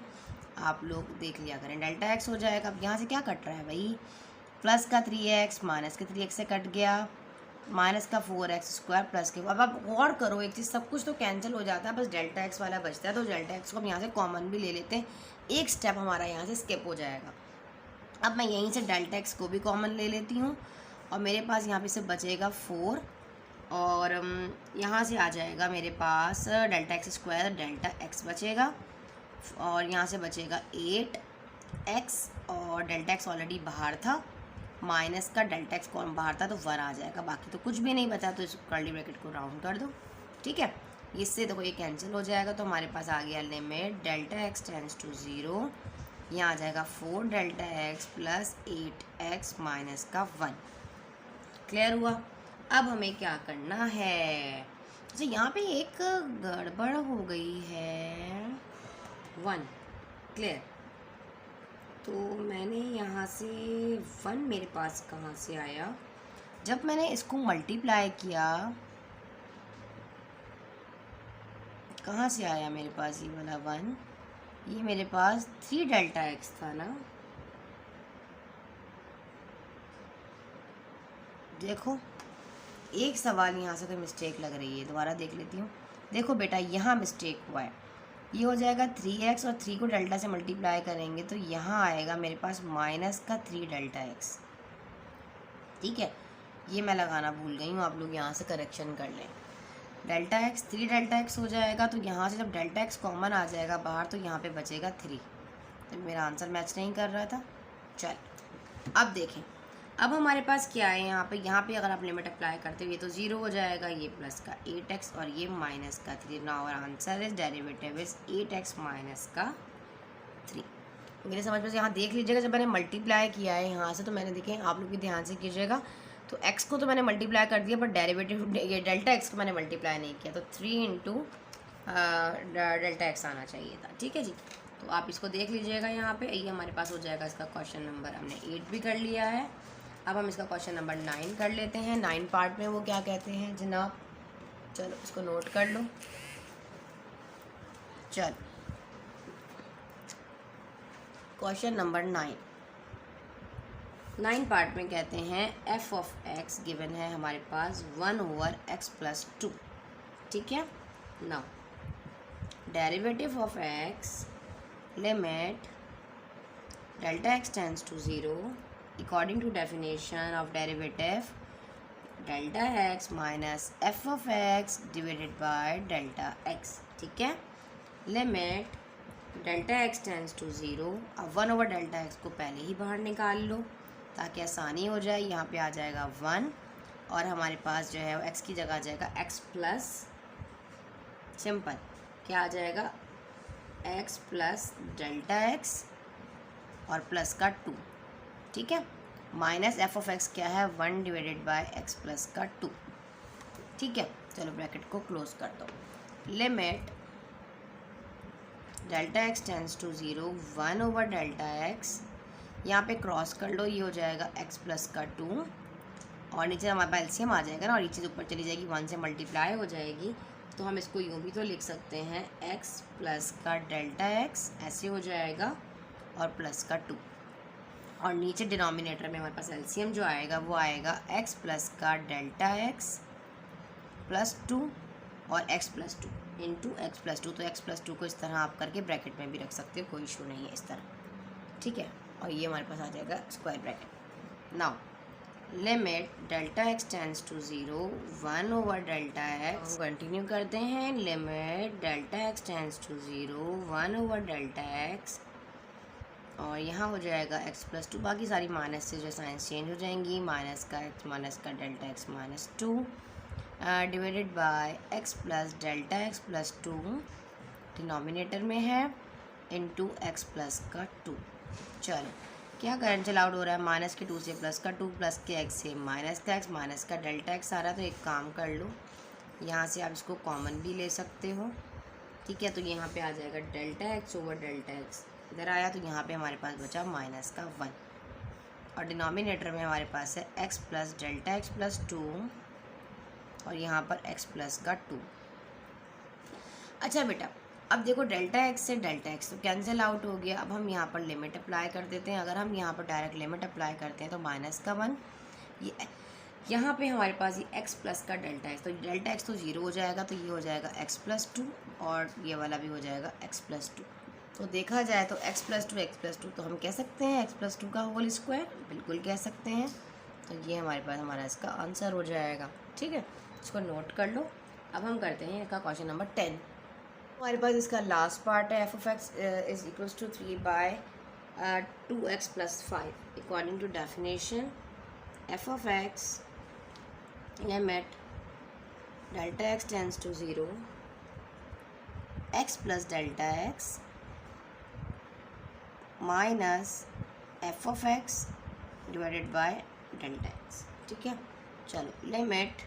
आप लोग देख लिया करें। डेल्टा एक्स हो जाएगा, अब यहाँ से क्या कट रहा है भाई, प्लस का 3x माइनस के 3x से कट गया माइनस का 4x² प्लस के, अब आप गौर करो एक चीज़, सब कुछ तो कैंसिल हो जाता है, बस डेल्टा एक्स वाला बचता है, तो डेल्टा एक्स को हम यहाँ से कॉमन भी ले लेते हैं, एक स्टेप हमारा यहाँ से स्किप हो जाएगा। अब मैं यहीं से डेल्टा एक्स को भी कॉमन ले लेती हूँ और मेरे पास यहाँ पे से बचेगा 4 और यहाँ से आ जाएगा मेरे पास डेल्टा x² डेल्टा x बचेगा और यहाँ से बचेगा 8x और डेल्टा x ऑलरेडी बाहर था, माइनस का डेल्टा x कौन बाहर था तो 1 आ जाएगा, बाकी तो कुछ भी नहीं बचा, तो इस कर्ली ब्रैकेट को राउंड कर दो। ठीक है, इससे देखो ये कैंसिल हो जाएगा, तो हमारे पास आ गया limit delta x tends to 0, यहाँ आ जाएगा 4 delta x plus 8x minus का 1। क्लियर हुआ? अब हमें क्या करना है, अच्छा यहाँ पे एक गड़बड़ हो गई है 1। क्लियर, तो मैंने यहाँ से 1 मेरे पास कहाँ से आया, जब मैंने इसको मल्टीप्लाई किया कहाँ से आया मेरे पास ये वाला 1, ये मेरे पास 3 डेल्टा x था ना। देखो एक सवाल यहाँ से तो मिस्टेक लग रही है, दोबारा देख लेती हूँ। देखो बेटा यहाँ मिस्टेक हुआ है, ये हो जाएगा 3x और 3 को डेल्टा से मल्टीप्लाई करेंगे तो यहाँ आएगा मेरे पास माइनस का 3 डेल्टा x। ठीक है, ये मैं लगाना भूल गई हूँ, आप लोग यहाँ से करेक्शन कर लें। डेल्टा x 3 डेल्टा x हो जाएगा, तो यहाँ से जब डेल्टा x कॉमन आ जाएगा बाहर तो यहाँ पे बचेगा 3, तो मेरा आंसर मैच नहीं कर रहा था। चल अब देखें, अब हमारे पास क्या है यहाँ पे अगर आप लिमिट अप्लाई करते हो ये तो 0 हो जाएगा, ये प्लस का 8x और ये माइनस का 3। Now our answer is derivative is 8x minus का 3। मेरे समझ में से यहाँ देख लीजिएगा, जब मैंने मल्टीप्लाई किया है यहाँ से तो मैंने देखें, आप लोग भी ध्यान से कीजिएगा, तो x को तो मैंने मल्टीप्लाई कर दिया, बट डेरिवेटिव ये डेल्टा x को मैंने मल्टीप्लाई नहीं किया, तो 3 इंटू डेल्टा x आना चाहिए था। ठीक है जी, तो आप इसको देख लीजिएगा यहाँ पे, ये हमारे पास हो जाएगा इसका क्वेश्चन नंबर, हमने 8 भी कर लिया है। अब हम इसका क्वेश्चन नंबर 9 कर लेते हैं। 9 पार्ट में वो क्या कहते हैं जनाब, चलो इसको नोट कर लो। चल क्वेश्चन नंबर 9 पार्ट में कहते हैं f ऑफ x गिवन है हमारे पास 1/x प्लस 2। ठीक है, now derivative of x limit delta x tends to 0 according to definition of derivative delta x minus f of x divided by delta x। ठीक है, limit delta x tends to 0, अब 1 over delta x को पहले ही बाहर निकाल लो ताकि आसानी हो जाए। यहाँ पे आ जाएगा 1 और हमारे पास जो है वो x की जगह आ जाएगा x प्लस, सिंपल क्या आ जाएगा x प्लस डेल्टा x और प्लस का 2। ठीक है, माइनस f ऑफ x क्या है 1 डिवाइडेड बाय x प्लस का 2। ठीक है, चलो ब्रैकेट को क्लोज कर दो। Limit delta x tends to 0 1 over delta x, यहाँ पे क्रॉस कर लो, ये हो जाएगा x प्लस का 2 और नीचे हमारे पास एलसीएम आ जाएगा ना, और ये चीज़ ऊपर चली जाएगी 1 से मल्टीप्लाई हो जाएगी, तो हम इसको यूँ भी तो लिख सकते हैं x प्लस का डेल्टा x ऐसे हो जाएगा और प्लस का 2, और नीचे डिनोमिनेटर में हमारे पास एलसीएम जो आएगा वो आएगा x प्लस का डेल्टा x प्लस 2 और x plus 2 into x plus 2। तो x प्लस 2 को इस तरह आप करके ब्रैकेट में भी रख सकते हो, कोई इशू नहीं है इस तरह। ठीक है, और ये हमारे पास आ जाएगा square bracket. Now limit delta x tends to 0 1 over delta x, continue करते हैं। Limit delta x tends to 0 1 over delta x और यहाँ हो जाएगा x प्लस 2, बाकी सारी माइनस से जो साइंस चेंज हो जाएंगी, माइनस का x माइनस का delta x minus 2 divided by x plus delta x plus 2 denominator में है इनटू x प्लस का 2। चलो क्या कैंसिल आउट हो रहा है, माइनस के 2 से प्लस का 2 प्लस के x से माइनस का x माइनस का डेल्टा x आ रहा है, तो एक काम कर लो यहाँ से आप इसको कॉमन भी ले सकते हो। ठीक है, तो यहाँ पे आ जाएगा delta x over delta x, इधर आया तो यहाँ पे हमारे पास बचा माइनस का 1 और डिनोमिनेटर में हमारे पास है x plus delta x plus 2 और यहाँ पर x प्लस का 2। अच्छा बेटा, अब देखो डेल्टा x से डेल्टा x तो कैंसिल आउट हो गया, अब हम यहाँ पर लिमिट अप्लाई कर देते हैं। अगर हम यहाँ पर डायरेक्ट लिमिट अप्लाई करते हैं तो माइनस का 1, ये यहाँ पे हमारे पास ये x प्लस का डेल्टा एक्स, तो डेल्टा एक्स तो 0 हो जाएगा, तो ये हो जाएगा x प्लस 2 और ये वाला भी हो जाएगा x प्लस 2। तो देखा जाए तो x प्लस 2 तो हम कह सकते हैं x प्लस 2 का होल स्क्वायर, बिल्कुल कह सकते हैं। तो ये हमारे पास हमारा इसका आंसर हो जाएगा। ठीक है, इसको नोट कर लो। अब हम करते हैं इसका क्वेश्चन नंबर 10। हमारे पास इसका लास्ट पार्ट है, f of x is equals to 3/2x plus 5 according to definition f of x limit delta x tends to 0 x plus delta x minus f of x divided by delta x. ठीक है, चलो limit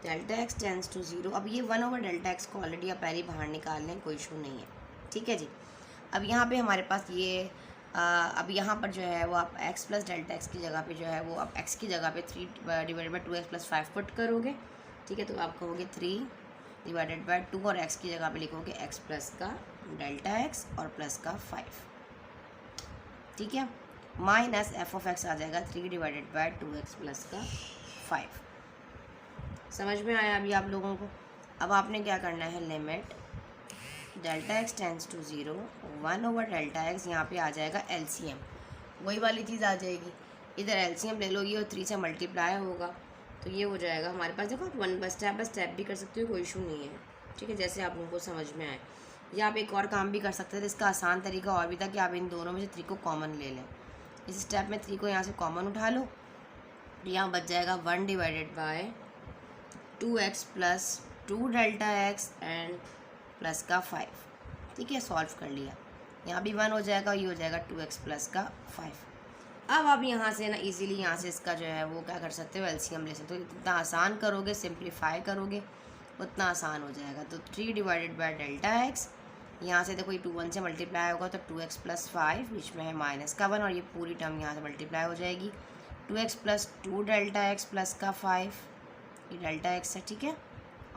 delta x tends to 0। अब ये 1 over delta x को already आप पहले बाहर निकाल लें, कोई इशू नहीं है। ठीक है जी, अब यहाँ पे हमारे पास ये अब यहाँ पर जो है वो आप x प्लस डेल्टा एक्स की जगह पे जो है वो आप x की जगह पे 3 divided by 2x plus 5 put करोगे। ठीक है, तो आप कहोगे 3 डिवाइडेड बाई 2 और x की जगह पे लिखोगे x प्लस का डेल्टा x और प्लस का 5। ठीक है, माइनस एफ ऑफ एक्स आ जाएगा 3 डिवाइडेड बाई 2x प्लस का 5। समझ में आया अभी आप लोगों को? अब आपने क्या करना है, limit delta x tends to 0 1 over delta x, यहाँ पे आ जाएगा एलसीएम, वही वाली चीज़ आ जाएगी। इधर एलसीएम ले लो, ये और 3 से मल्टीप्लाई होगा, तो ये हो जाएगा हमारे पास। देखो वन बाय स्टेप भी कर सकते हो, कोई इशू नहीं है। ठीक है, जैसे आप लोगों को समझ में आए। या आप एक और काम भी कर सकते थे, इसका आसान तरीका और भी था कि आप इन दोनों में से 3 को कॉमन ले लें। इस स्टेप में 3 को यहाँ से कॉमन उठा लो, यहाँ बच जाएगा 1 divided by 2x plus 2 delta x and plus का 5। ठीक है, सॉल्व कर लिया, यहाँ भी 1 हो जाएगा, ये हो जाएगा 2x प्लस का 5। अब आप यहाँ से ना इजीली यहाँ से इसका जो है वो क्या कर सकते हो, एलसीएम ले सकते हो। जितना आसान करोगे, सिंप्लीफाई करोगे, उतना आसान हो जाएगा। तो 3 डिवाइडेड बाय डेल्टा एक्स, यहाँ से देखो ये 2 1 से मल्टीप्लाई होगा तो 2x प्लस 5, बीच में है माइनस का 1 और ये पूरी टर्म यहाँ से मल्टीप्लाई हो जाएगी। 2x plus 2 delta x plus का 5, ये डेल्टा एक्स है। ठीक है,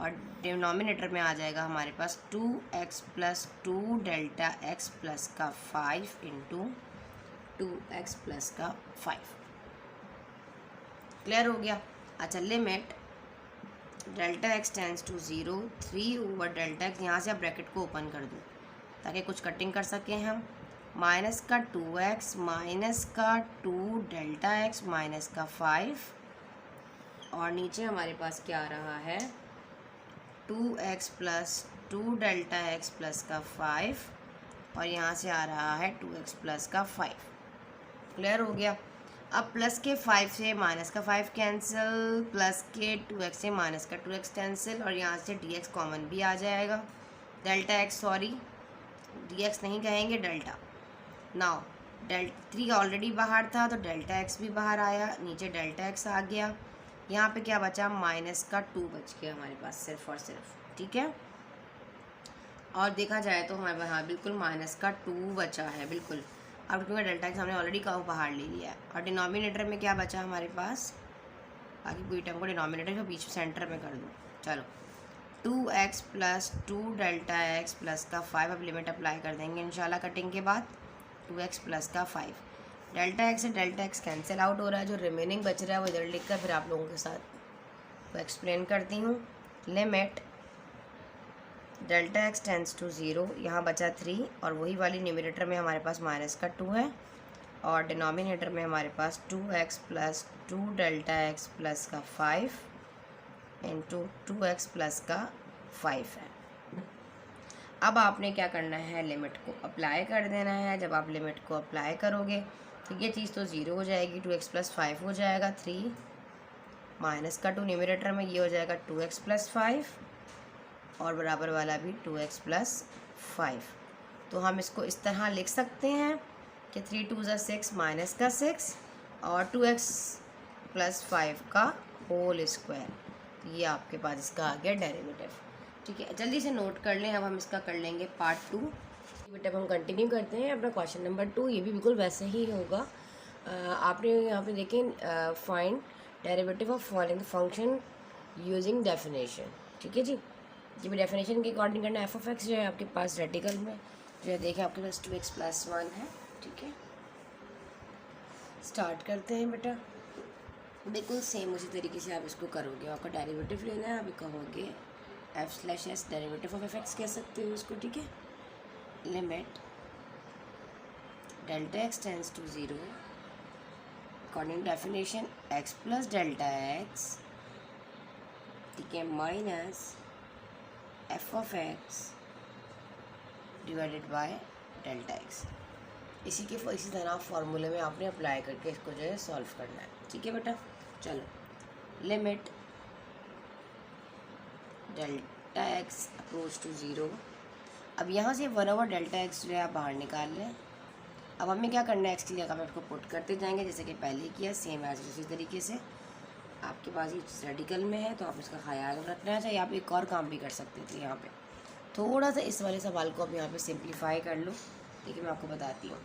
और डिनोमिनेटर में आ जाएगा हमारे पास 2x plus 2 delta x plus का 5 इंटू 2x प्लस का 5। क्लियर हो गया? अच्छा, limit delta x tends to 0 3 over delta x, यहाँ से आप ब्रैकेट को ओपन कर दो ताकि कुछ कटिंग कर सकें हम। माइनस का 2x माइनस का 2 डेल्टा एक्स माइनस का 5, और नीचे हमारे पास क्या आ रहा है, 2x plus 2 delta x plus का 5, और यहाँ से आ रहा है 2x प्लस का 5। क्लियर हो गया? अब प्लस के 5 से माइनस का 5 कैंसिल, प्लस के 2x से माइनस का 2x कैंसिल, और यहाँ से dx कॉमन भी आ जाएगा। डेल्टा x, सॉरी dx नहीं कहेंगे, डेल्टा। नाउ 3 ऑलरेडी बाहर था तो डेल्टा x भी बाहर आया, नीचे डेल्टा x आ गया। यहाँ पे क्या बचा, माइनस का 2 बच गया हमारे पास सिर्फ और सिर्फ। ठीक है, और देखा जाए तो हमारे पास हाँ बिल्कुल माइनस का 2 बचा है, बिल्कुल। अब क्योंकि डेल्टा एक्स हमने ऑलरेडी बाहर ले लिया है, और डिनोमिनेटर में क्या बचा हमारे पास, बाकी पूरी टर्म को डिनोमिनेटर को बीच सेंटर में कर दो। चलो 2x plus 2 delta x plus का 5, अब लिमिट अप्लाई कर देंगे इंशाल्लाह कटिंग के बाद। 2x प्लस का 5, डेल्टा एक्स से डेल्टा एक्स कैंसिल आउट हो रहा है, जो रिमेनिंग बच रहा है वो इधर लिख कर फिर आप लोगों के साथ वो एक्सप्लेन करती हूँ। Limit delta x tends to 0, यहाँ बचा 3, और वही वाली न्यूमरेटर में हमारे पास माइनस का 2 है, और डिनोमिनेटर में हमारे पास 2x plus 2 delta x plus का 5 इंटू 2x प्लस का 5 है। अब आपने क्या करना है, लिमिट को अप्लाई कर देना है। जब आप लिमिट को अप्लाई करोगे तो ये चीज़ तो 0 हो जाएगी, 2x प्लस 5 हो जाएगा 3, माइनस का 2 न्यूमरेटर में, ये हो जाएगा 2x प्लस 5, और बराबर वाला भी 2x प्लस 5। तो हम इसको इस तरह लिख सकते हैं कि 3 2 ज़ा 6 माइनस का 6 और 2x प्लस 5 का होल स्क्वायर। ये आपके पास इसका आ गया डेरिवेटिव। ठीक है, जल्दी से नोट कर लें। अब हम इसका कर लेंगे पार्ट 2। बेटा अब हम कंटिन्यू करते हैं अपना क्वेश्चन नंबर 2। ये भी बिल्कुल वैसे ही होगा। आपने यहाँ पे देखें, find derivative of following function using definition. ठीक है जी, ये भी डेफिनेशन के अकॉर्डिंग करना। एफ ऑफ एक्स जो है आपके पास रेडिकल में जो है देखें आपके पास 2x प्लस 1 है। ठीक है, स्टार्ट करते हैं बेटा। बिल्कुल सेम उसी तरीके से आप इसको करोगे। आपका डेरिवेटिव लेना है, आप कहोगे f/s derivative of F x कह सकते हो इसको, ठीक है। Limit delta x tends to zero according definition x plus delta x, ठीक है, minus f of x divided by delta x. इसी तरह फार्मूले में आपने अप्लाई करके इसको जो है सॉल्व करना है, ठीक है बेटा। चलो, limit delta x approach to zero. अब यहाँ से 1/Δx जो है आप बाहर निकाल लें। अब हमें क्या करना है, एक्स की जगह पे आपको पुट करते जाएंगे जैसे कि पहले किया, सेम एज उसी तरीके से। आपके पास ये रेडिकल में है तो आप इसका ख्याल रखना चाहिए। आप एक और काम भी कर सकते थे, यहाँ पे थोड़ा सा इस वाले सवाल को आप यहाँ पे सिंप्लीफाई कर लो। देखिए मैं आपको बताती हूँ,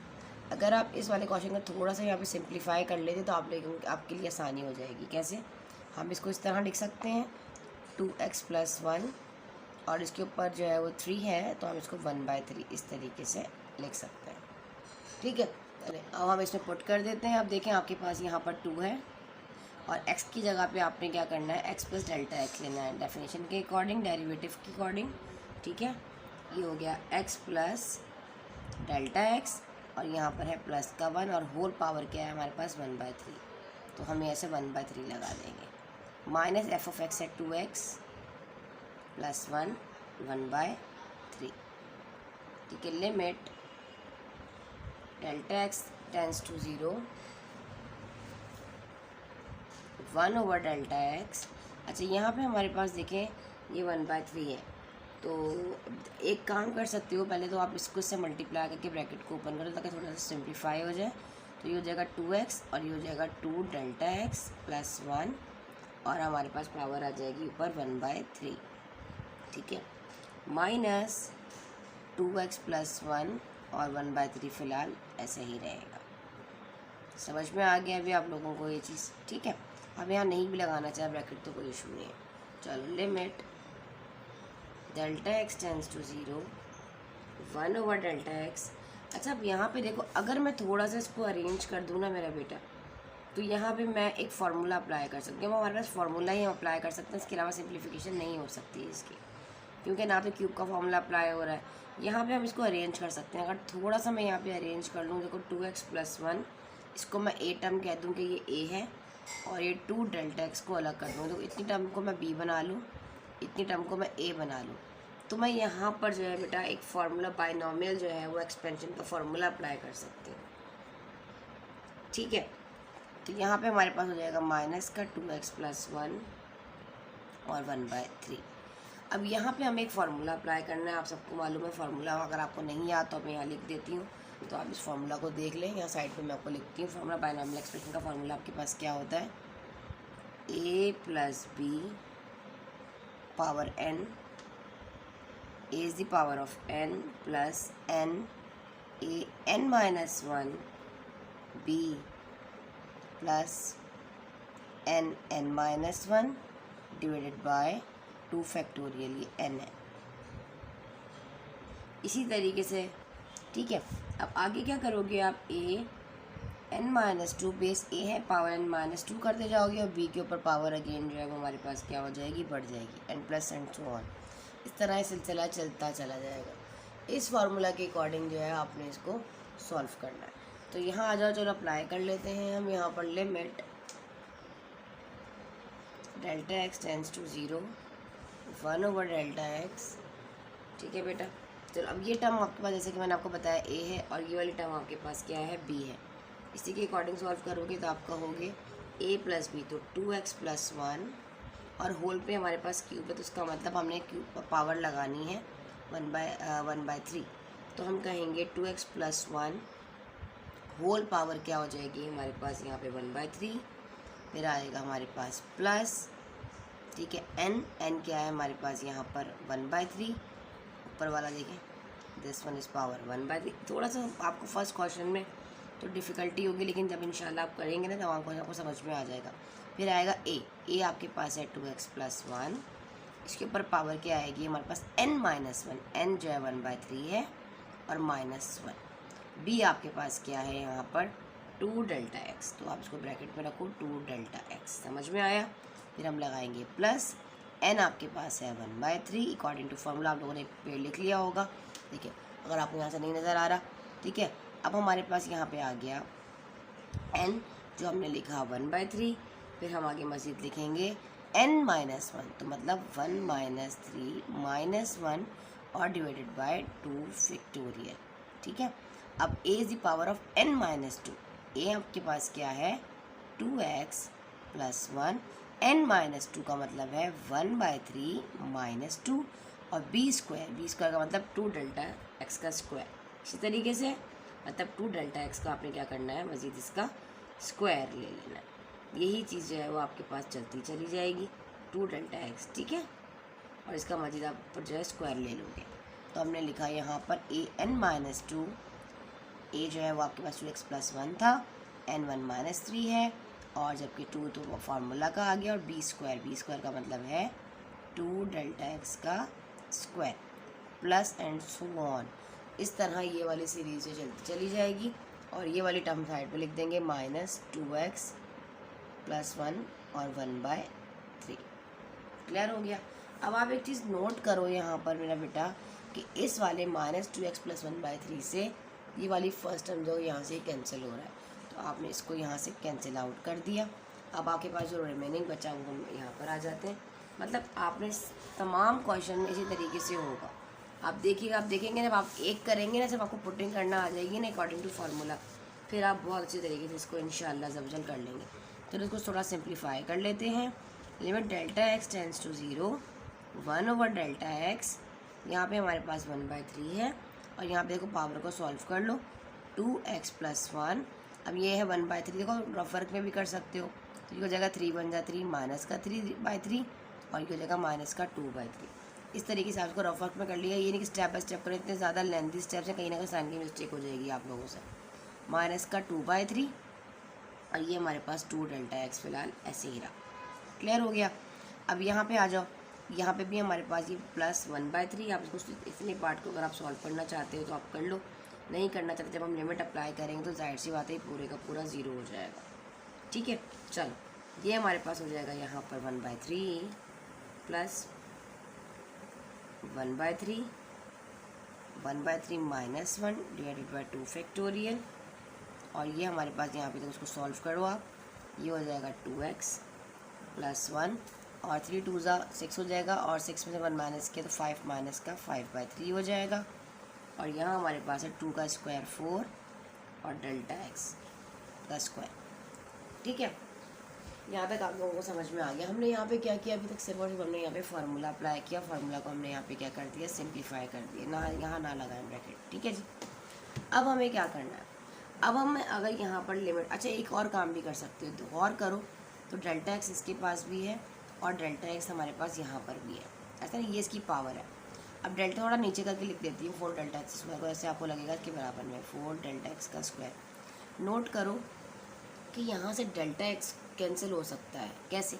अगर आप इस वाले क्वेश्चन को थोड़ा सा यहाँ पे सिंप्लीफाई कर लेते तो आपके लिए आसानी हो जाएगी। कैसे, हम इसको इस तरह लिख सकते हैं 2x + 1 और इसके ऊपर जो है वो 3 है तो हम इसको 1/3 इस तरीके से लिख सकते हैं, ठीक है। अब हम इसमें पुट कर देते हैं। अब देखें आपके पास यहाँ पर 2 है और x की जगह पे आपने क्या करना है, x + डेल्टा x लेना है डेफिनेशन के अकॉर्डिंग, डेरिवेटिव के अकॉर्डिंग, ठीक है। ये हो गया x + डेल्टा x और यहाँ पर है प्लस का 1 और होल पावर क्या है हमारे पास 1/3, तो हम ऐसे 1/3 लगा देंगे। माइनस एफ ऑफ एक्स है 2x + 1 1/3, ठीक है। Limit delta x tends to zero 1/Δx। अच्छा, यहाँ पे हमारे पास देखें ये 1/3 है, तो एक काम कर सकते हो, पहले तो आप इसको से मल्टीप्लाई करके ब्रैकेट को ओपन करो ताकि थोड़ा सा सिंप्लीफाई हो जाए। तो ये हो जाएगा 2x और ये हो जाएगा 2Δx + 1 और हमारे पास पावर आ जाएगी ऊपर 1/3, ठीक है। माइनस 2x + 1 और 1/3 फ़िलहाल ऐसे ही रहेगा। समझ में आ गया अभी आप लोगों को ये चीज़, ठीक है। अब यहाँ नहीं भी लगाना चाहे ब्रैकेट तो कोई इशू नहीं है। चलो, limit delta x tends to zero 1/Δx। अच्छा, अब यहाँ पे देखो, अगर मैं थोड़ा सा इसको अरेंज कर दूँ ना मेरा बेटा, तो यहाँ पे मैं एक फार्मूला अप्लाई कर सकती हूँ। हमारे पास फार्मूला ही हम अप्लाई कर सकते हैं, इसके अलावा सिंप्लीफिकेशन नहीं हो सकती है इसकी, क्योंकि ना तो क्यूब का फार्मूला अप्लाई हो रहा है। यहाँ पे हम इसको अरेंज कर सकते हैं। अगर थोड़ा सा मैं यहाँ पे अरेंज कर लूँ, देखो 2x + 1, इसको मैं ए टर्म कह दूँ कि ये ए है और ये 2Δx को अलग कर दूँ, तो इतनी टर्म को मैं बी बना लूँ, इतनी टर्म को मैं ए बना लूँ, तो मैं यहाँ पर जो है बेटा एक फार्मूला बाइनोमियल जो है वो एक्सपेंशन का फार्मूला अप्लाई कर सकती हूँ, ठीक है। तो यहाँ पे हमारे पास हो जाएगा माइनस का 2x + 1 और 1/3। अब यहाँ पे हमें एक फार्मूला अप्लाई करना है, आप सबको मालूम है फार्मूला, अगर आपको नहीं आता तो मैं यहाँ लिख देती हूँ, तो आप इस फार्मूला को देख लें। यहाँ साइड पे मैं आपको लिखती हूँ फार्मूला। बाइनोमियल एक्सप्रेशन का फार्मूला आपके पास क्या होता है, a + b power n, a is the power of n plus n, a n - 1 b plus n n-1 divided by 2 factorial, ये n है। इसी तरीके से, ठीक है। अब आगे क्या करोगे आप, a n-2 बेस a है, पावर n-2 करते जाओगे और b के ऊपर पावर अगेन जो है वो हमारे पास क्या हो जाएगी, बढ़ जाएगी, n + n so on। इस तरह ये सिलसिला चलता चला जाएगा। इस फार्मूला के अकॉर्डिंग जो है आपने इसको सॉल्व करना है। तो यहाँ आ जाओ, चलो अप्लाई कर लेते हैं हम। यहाँ पर limit delta x tends to zero 1/Δx, ठीक है बेटा। चलो, अब ये टर्म आपके पास जैसे कि मैंने आपको बताया a है और ये वाली टर्म आपके पास क्या है, b है। इसी के अकॉर्डिंग सॉल्व करोगे तो आप कहोगे a + b, तो 2x + 1 और होल पे हमारे पास क्यूब है, तो उसका मतलब हमने क्यूब पावर लगानी है 1/3, तो हम कहेंगे 2x + 1 होल पावर क्या हो जाएगी हमारे पास यहाँ पे 1/3, फिर आएगा हमारे पास प्लस, ठीक है, n क्या है हमारे पास यहाँ पर 1/3, ऊपर वाला देखें, दिस वन इज़ पावर 1/3। थोड़ा सा आपको फर्स्ट क्वेश्चन में तो डिफ़िकल्टी होगी, लेकिन जब इंशाल्लाह आप करेंगे ना तो आपको समझ में आ जाएगा। फिर आएगा a आपके पास है 2x + 1, इसके ऊपर पावर क्या आएगी हमारे पास n-1, n जो है 1/3 है और -1। b आपके पास क्या है यहाँ पर टू डेल्टा एक्स, तो आप इसको ब्रैकेट में रखो, टू डेल्टा एक्स, समझ में आया। फिर हम लगाएंगे प्लस एन आपके पास है 1/3 अकॉर्डिंग टू फार्मूला, आप लोगों ने पेड़ लिख लिया होगा, ठीक है, अगर आपको यहाँ से नहीं नज़र आ रहा, ठीक है। अब हमारे पास यहाँ पे आ गया एन जो हमने लिखा 1/3, फिर हम आगे मज़ीद लिखेंगे n-1, तो मतलब 1 - 3 - 1 और डिवाइडेड बाय 2 फैक्टोरियल, ठीक है। अब a is the power of n-2, a आपके पास क्या है 2x + 1, n-2 का मतलब है 1/3 - 2 और b² का मतलब 2 डेल्टा x का स्क्वायर। इसी तरीके से मतलब 2 डेल्टा x का आपने क्या करना है, मज़ीद इसका स्क्वायर ले लेना है। यही चीज़ जो है वो आपके पास चलती चली जाएगी, 2 डेल्टा x, ठीक है, और इसका मज़ीद आप पर जो है स्क्वायर ले लोगे। तो हमने लिखा यहाँ पर an-2, a जो है वो आपके पास 2x + 1 था, n1 - 3 है, और जबकि 2 तो वो फार्मूला का आ गया, और b² का मतलब है 2 डेल्टा x का square plus and so on. इस तरह ये वाली सीरीज जो चलती चली जाएगी, और ये वाली टर्म साइड पे लिख देंगे -2x + 1 और 1/3। क्लियर हो गया। अब आप एक चीज़ नोट करो यहाँ पर मेरा बेटा कि इस वाले -2x + 1/3 से ये वाली फर्स्ट टर्म जो यहाँ से कैंसिल हो रहा है, तो आपने इसको यहाँ से कैंसिल आउट कर दिया। अब आपके पास जो रिमेनिंग बचा वो हम यहाँ पर आ जाते हैं। मतलब आपने तमाम क्वेश्चन इसी तरीके से होगा, आप देखिएगा, आप देखेंगे जब आप एक करेंगे ना, जब आपको पुटिंग करना आ जाएगी ना अकॉर्डिंग टू फार्मूला, फिर आप बहुत अच्छी तरीके से इसको इंशाल्लाह ज़बजल कर लेंगे। तो इसको थोड़ा सिंप्लीफाई कर लेते हैं। Limit delta x tends to 0, 1/Δx, यहाँ पे हमारे पास 1/3 है, और यहाँ पे देखो पावर को सॉल्व कर लो, 2x + 1, अब ये है 1/3, देखो रफ वर्क में भी कर सकते हो, तो ये हो जाएगा 3 बन जा 3 -3/3, और ये हो जाएगा -2/3। इस तरीके से आपको रफ वर्क में कर लिया। ये नहीं कि स्टेप बाय स्टेप करें, इतने ज़्यादा लेंथी स्टेप्स हैं, कहीं ना कहीं साइन की मिस्टेक हो जाएगी आप लोगों से। -2/3, और ये हमारे पास 2 डेल्टा x फिलहाल ऐसे ही रहा। क्लियर हो गया। अब यहाँ पे आ जाओ, यहाँ पे भी हमारे पास ये +1/3, आप इसको इतने पार्ट को अगर आप सॉल्व करना चाहते हो तो आप कर लो, नहीं करना चाहते जब हम लिमिट अप्लाई करेंगे तो जाहिर सी बात है पूरे का पूरा 0 हो जाएगा, ठीक है। चलो ये हमारे पास हो जाएगा यहाँ पर 1/3 + 1/3 -1 डिवाइडेड बाय 2 फैक्टोरियल, और ये हमारे पास यहाँ पे तो उसको सॉल्व करो आप, ये हो जाएगा 2x + 1 और 3 2 6 हो जाएगा, और 6 में से 1 माइनस किया तो 5 माइनस का 5/3 हो जाएगा, और यहाँ हमारे पास है 2 का स्क्वायर 4 और डेल्टा x का स्क्वायर, ठीक है। यहाँ तक आप लोगों को समझ में आ गया। हमने यहाँ पे क्या किया, अभी तक सिर्फ और सिर्फ हमने यहाँ पे फार्मूला अप्लाई किया, फार्मूला को हमने यहाँ पे क्या कर दिया, सिंप्लीफाई कर दिया, ना यहाँ ना लगाएं ब्रैकेट, ठीक है जी। अब हमें क्या करना है, अब हम अगर यहाँ पर लिमिट, अच्छा एक और काम भी कर सकते हो, तो और करो, तो डेल्टा x इसके पास भी है और डेल्टा x हमारे पास यहाँ पर भी है, ऐसा नहीं, ये इसकी पावर है। अब डेल्टा थोड़ा नीचे करके लिख देती हूँ, 4 डेल्टा x स्क्वायर को, ऐसे आपको लगेगा इसके बराबर में 4 डेल्टा x का स्क्वायर। नोट करो कि यहाँ से डेल्टा x कैंसिल हो सकता है, कैसे,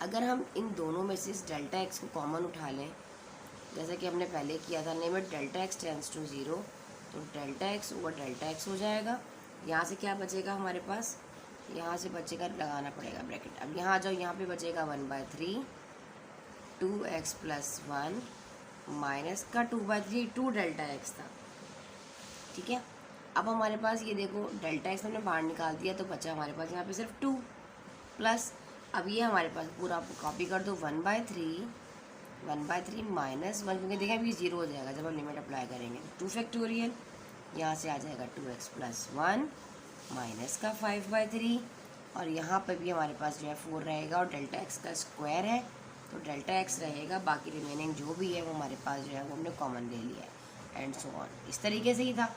अगर हम इन दोनों में से इस डेल्टा x को कॉमन उठा लें, जैसा कि हमने पहले किया था, limit delta x tends to 0, तो delta x over delta x हो जाएगा। यहाँ से क्या बचेगा हमारे पास, यहाँ से बचेगा, लगाना पड़ेगा ब्रैकेट। अब यहाँ आ जाओ, यहाँ पे बचेगा 1/3, 2x + 1 माइनस का 2/3, 2 डेल्टा x था, ठीक है। अब हमारे पास ये देखो डेल्टा x हमने बाहर निकाल दिया, तो बचा हमारे पास यहाँ पे सिर्फ 2 प्लस, अब ये हमारे पास पूरा आपको कॉपी कर दो, 1/3 -1, क्योंकि देखें अभी 0 हो जाएगा जब हम लिमिट अप्लाई करेंगे, 2 फैक्टोरियल, यहाँ से आ जाएगा 2x + 1 माइनस का 5/3, और यहाँ पर भी हमारे पास जो है 4 रहेगा, और डेल्टा x का स्क्वायर है तो डेल्टा x रहेगा, बाकी रिमेनिंग जो भी है वो हमारे पास जो है वो हमने कॉमन ले लिया है, एंड सो ऑन। इस तरीके से ही था।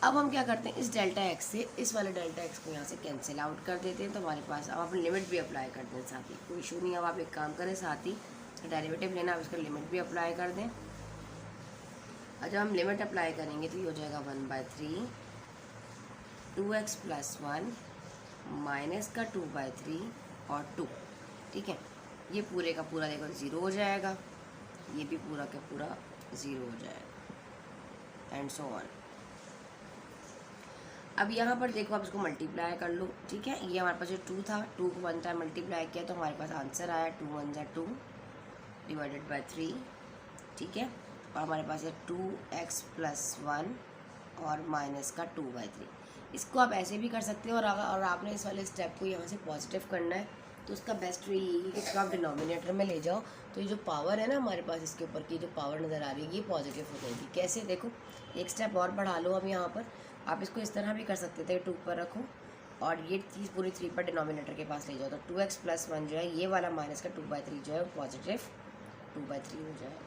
अब हम क्या करते हैं, इस डेल्टा x से इस वाले डेल्टा x को यहाँ से कैंसिल आउट कर देते हैं, तो हमारे पास अब अपनी लिमिट भी अप्लाई करते हैं साथ ही, कोई इशू नहीं। अब आप एक काम करें, साथ ही डेरिवेटिव लेना, आप इसका लिमिट भी अप्लाई कर दें, और जब हम लिमिट अप्लाई करेंगे तो ये हो जाएगा 1/3 2x + 1 माइनस का 2/3 और 2, ठीक है। ये पूरे का पूरा देखो 0 हो जाएगा, ये भी पूरा का पूरा 0 हो जाएगा, एंड सो ऑन। अब यहाँ पर देखो, आप इसको मल्टीप्लाई कर लो, ठीक है। ये हमारे पास जो 2 था, 2 को 1 टाइम मल्टीप्लाई किया तो हमारे पास आंसर आया 2 1 जा 2 डिवाइडेड बाई 3, ठीक है। और हमारे पास है 2x + 1 और माइनस का 2/3। इसको आप ऐसे भी कर सकते हो, और आपने इस वाले स्टेप को यहाँ से पॉजिटिव करना है तो उसका बेस्ट वे यही है कि इसको आप डिनोमिनेटर में ले जाओ, तो ये जो पावर है ना हमारे पास इसके ऊपर की जो पावर नज़र आ रही है ये पॉजिटिव हो जाएगी। कैसे, देखो एक स्टेप और बढ़ा लो। अब यहाँ पर आप इसको इस तरह भी कर सकते थे, 2 पर रखो और ये चीज़ पूरी 3 पर डिनोमिनेटर के पास ले जाओ, तो 2x + 1 जो है ये वाला माइनस का 2/3 जो है वो पॉजिटिव 2/3 हो जाएगा।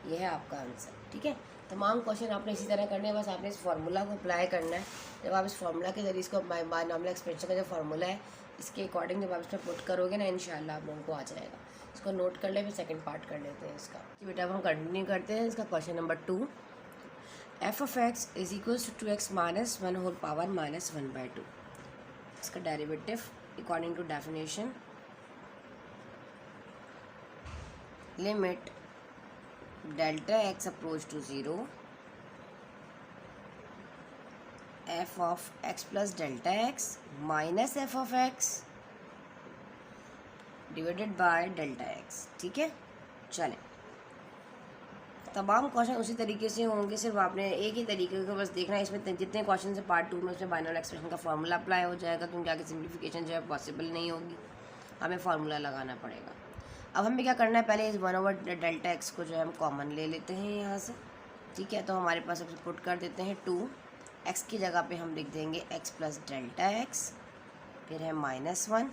ये है आपका आंसर, ठीक है। तमाम क्वेश्चन आपने इसी तरह करने हैं, बस आपने इस फार्मूला को अप्लाई करना है। जब आप इस फार्मूला के जरिए इसको बायनॉमिनल एक्सपेंशन का जो फार्मूला है इसके अकॉर्डिंग जब आप इसमें पुट करोगे ना, इंशाल्लाह आप लोगों को आ जाएगा। इसको नोट कर ले, फिर सेकंड पार्ट कर लेते हैं इसका। बेटा अब हम कंटिन्यू करते हैं इसका question number 2। f of x is equals to 2x minus 1 whole power minus 1/2। इसका derivative according to definition, limit delta x approach to 0 f of x plus delta x minus f of x divided by delta x, ठीक है। चले, तमाम question उसी तरीके से होंगे, सिर्फ आपने एक ही तरीके को बस देखना है। इसमें जितने क्वेश्चन से पार्ट 2 में उसमें बाइनॉमिनल एक्सप्रेशन का फार्मूला अप्लाई हो जाएगा, क्योंकि आगे सिंप्लीफिकेशन जो है पॉसिबल नहीं होगी, हमें फार्मूला लगाना पड़ेगा। अब हमें क्या करना है, पहले इस 1/डेल्टा x को जो है हम कॉमन ले लेते हैं यहाँ से, ठीक है। तो हमारे पास अब पुट कर देते हैं 2, x की जगह पे हम लिख देंगे x + डेल्टा x, फिर है -1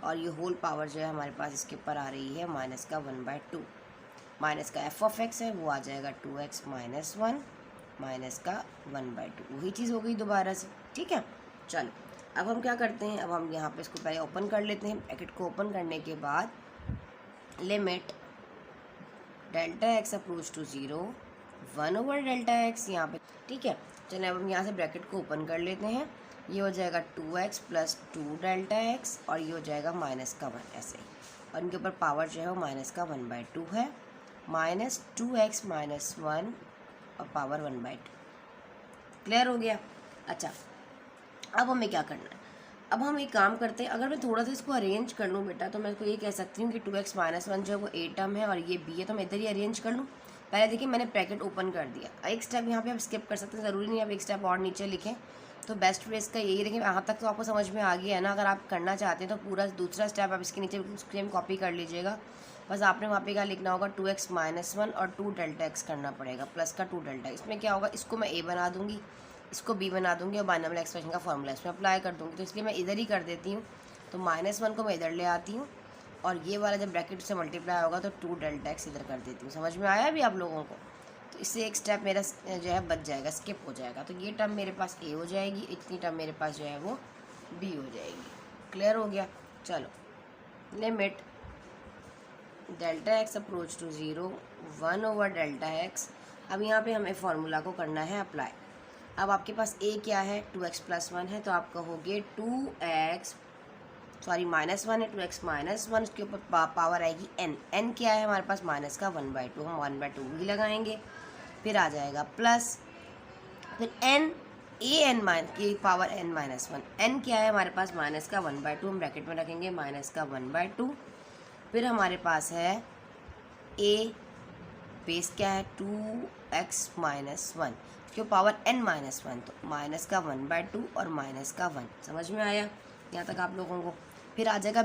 और ये होल पावर जो है हमारे पास इसके ऊपर आ रही है माइनस का 1/2। माइनस का f of x है वो आ जाएगा 2x - 1 माइनस का 1/2, वही चीज़ हो गई दोबारा से, ठीक है। चलो अब हम क्या करते हैं, अब हम यहाँ पे इसको पहले ओपन कर लेते हैं। ब्रैकेट को ओपन करने के बाद limit delta x approach to 0 1/डेल्टा x यहाँ पे, ठीक है। चलिए अब हम यहाँ से ब्रैकेट को ओपन कर लेते हैं। ये हो जाएगा 2x + 2 डेल्टा x और ये हो जाएगा माइनस का 1 ऐसे, और इनके ऊपर पावर जो है वो माइनस का 1/2 है, -2x - 1 और पावर 1/2। क्लियर हो गया। अच्छा अब हमें क्या करना है, अब हम एक काम करते हैं, अगर मैं थोड़ा सा इसको अरेंज कर लूँ बेटा तो मैं इसको ये कह सकती हूँ कि 2x - 1 जो है वो a टर्म है और ये b है, तो मैं इधर ही अरेंज कर लूँ। पहले देखिए मैंने ब्रैकेट ओपन कर दिया, एक स्टेप यहाँ पे आप स्किप कर सकते हैं, ज़रूरी नहीं आप एक स्टेप और नीचे लिखें, तो बेस्ट वे इसका यही। देखिए यहाँ तक तो आपको समझ में आ गया है ना। अगर आप करना चाहते हैं तो पूरा दूसरा स्टेप आप इसके नीचे सेम कॉपी कर लीजिएगा। बस आपने वहाँ पे क्या लिखना होगा, 2x - 1 और 2 डेल्टा x करना पड़ेगा, प्लस का 2 डेल्टा। इसमें क्या होगा, इसको मैं a बना दूँगी, इसको b बना दूँगी और बाइनॉमिनल एक्सप्रेशन का फॉर्मूला इसमें अप्लाई कर दूँगी, तो इसलिए मैं इधर ही कर देती हूँ। तो -1 को मैं इधर ले आती हूँ और ये वाला जब ब्रैकेट से मल्टीप्लाई होगा तो 2 डेल्टा x इधर कर देती हूँ। समझ में आया अभी आप लोगों को? तो इससे एक स्टेप मेरा जो है बच जाएगा, स्किप हो जाएगा। तो ये टर्म मेरे पास a हो जाएगी, इतनी टर्म मेरे पास जो है वो b हो जाएगी। क्लियर हो गया। चलो limit delta x approach to 0 1/डेल्टा x। अब यहाँ पे हमें फार्मूला को करना है अप्लाई। अब आपके पास a क्या है, 2x + 1 है, तो आप कहोगे -1 है, 2x - 1, उसके ऊपर पावर आएगी n क्या है हमारे पास, माइनस का 1/2, हम 1/2 भी लगाएंगे, फिर आ जाएगा प्लस, फिर की पावर n-1, n क्या है हमारे पास, माइनस का 1/2, हम ब्रैकेट में रखेंगे माइनस का 1/2, फिर हमारे पास है a बेस क्या है 2x - 1, इसके पावर n-1, तो माइनस का 1/2 और माइनस का 1। समझ में आया यहाँ तक आप लोगों को? फिर आ जाएगा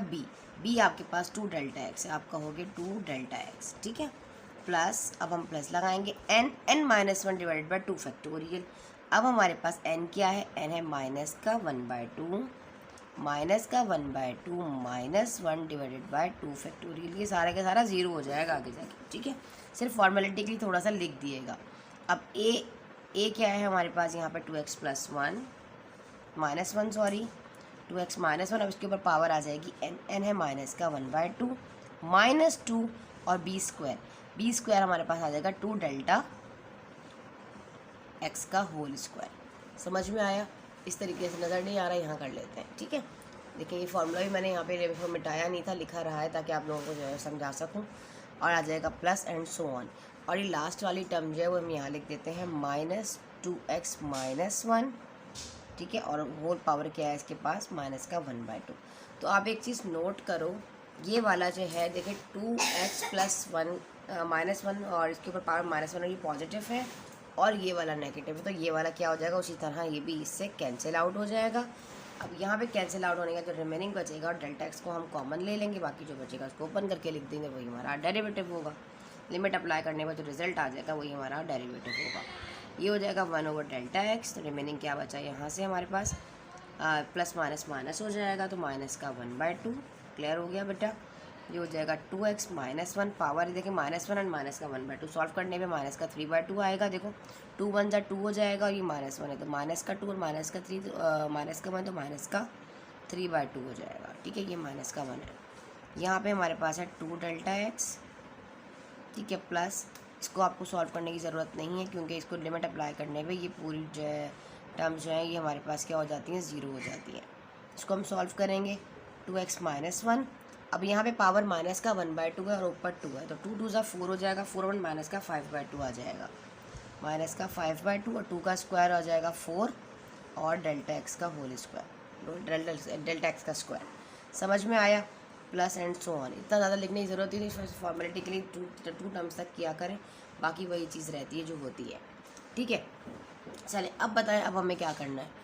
b आपके पास 2 डेल्टा x है, आप कहोगे 2 डेल्टा x, ठीक है, प्लस, अब हम प्लस लगाएंगे n-1 डिवाइडेड बाई 2 फैक्टोरियल। अब हमारे पास n क्या है, n है माइनस का 1/2, माइनस का 1/2 -1 डिवाइडेड बाई 2 फैक्टोरियल। ये सारा का सारा 0 हो जाएगा आगे जाके, ठीक है। सिर्फ फॉर्मेलिटी के लिए थोड़ा सा लिख दिएगा। अब a क्या है हमारे पास यहाँ पे 2x + 1 -1 सॉरी 2x - 1, अब इसके ऊपर पावर आ जाएगी n है माइनस का 1/2 -2 और b स्क्वायर हमारे पास आ जाएगा 2 डेल्टा x का होल स्क्वायर। समझ में आया? इस तरीके से नज़र नहीं आ रहा, यहाँ कर लेते हैं, ठीक है। देखिए ये फार्मूला भी मैंने यहाँ पे मिटाया नहीं था, लिखा रहा है ताकि आप लोगों को जो है समझा सकूँ, और आ जाएगा प्लस एंड सो ऑन। और ये लास्ट वाली टर्म जो है वो हम यहाँ लिख देते हैं -2x - 1 ठीक है, और होल पावर क्या है इसके पास, माइनस का 1/2। तो आप एक चीज़ नोट करो, ये वाला जो है देखिए 2x प्लस 1 -1 और इसके ऊपर पावर -1 ये पॉजिटिव है और ये वाला नेगेटिव है, तो ये वाला क्या हो जाएगा, उसी तरह ये भी इससे कैंसिल आउट हो जाएगा। अब यहाँ पे कैंसिल आउट होने का जो रिमेनिंग बचेगा और डेल्टा एक्स को हम कॉमन ले लेंगे, बाकी जो बचेगा उसको ओपन करके लिख देंगे, वही हमारा डेरिवेटिव होगा। लिमिट अप्लाई करने पर जो रिजल्ट आ जाएगा वही हमारा डेरिवेटिव होगा। ये हो जाएगा 1/Δx। तो रिमेनिंग क्या बचा यहाँ से हमारे पास प्लस माइनस माइनस हो जाएगा, तो माइनस का 1/2। क्लियर हो गया बेटा। ये हो जाएगा 2x -1 पावर, देखिए -1 और माइनस का 1/2 सॉल्व करने पे माइनस का 3/2 आएगा। देखो 2 1 जा 2 हो जाएगा और ये -1 है तो माइनस का 2 और माइनस का 3, माइनस का 1 तो माइनस का 3/2 हो जाएगा। ठीक है, ये माइनस का 1 है। यहाँ पे हमारे पास है 2Δx, ठीक है, प्लस इसको आपको सॉल्व करने की ज़रूरत नहीं है क्योंकि इसको लिमिट अप्लाई करने पे ये पूरी जो है टर्म्स जो है ये हमारे पास क्या हो जाती हैं, 0 हो जाती हैं। इसको हम सॉल्व करेंगे 2x -1। अब यहाँ पे पावर माइनस का 1/2 है और ऊपर 2 है, तो 2 2 जा 4 हो जाएगा, 4 1 माइनस का 5/2 आ जाएगा, माइनस का 5/2 और 2 का स्क्वायर आ जाएगा 4 और डेल्टा एक्स का होल स्क्वायर, डेल्टा एक्स का स्क्वायर। समझ में आया? Plus and so on. इतना ज़्यादा लिखने की ज़रूरत ही नहीं, फॉर्मेलिटी के लिए टू टर्म्स तक किया करें, बाकी वही चीज़ रहती है जो होती है। ठीक है, चले अब बताएं अब हमें क्या करना है।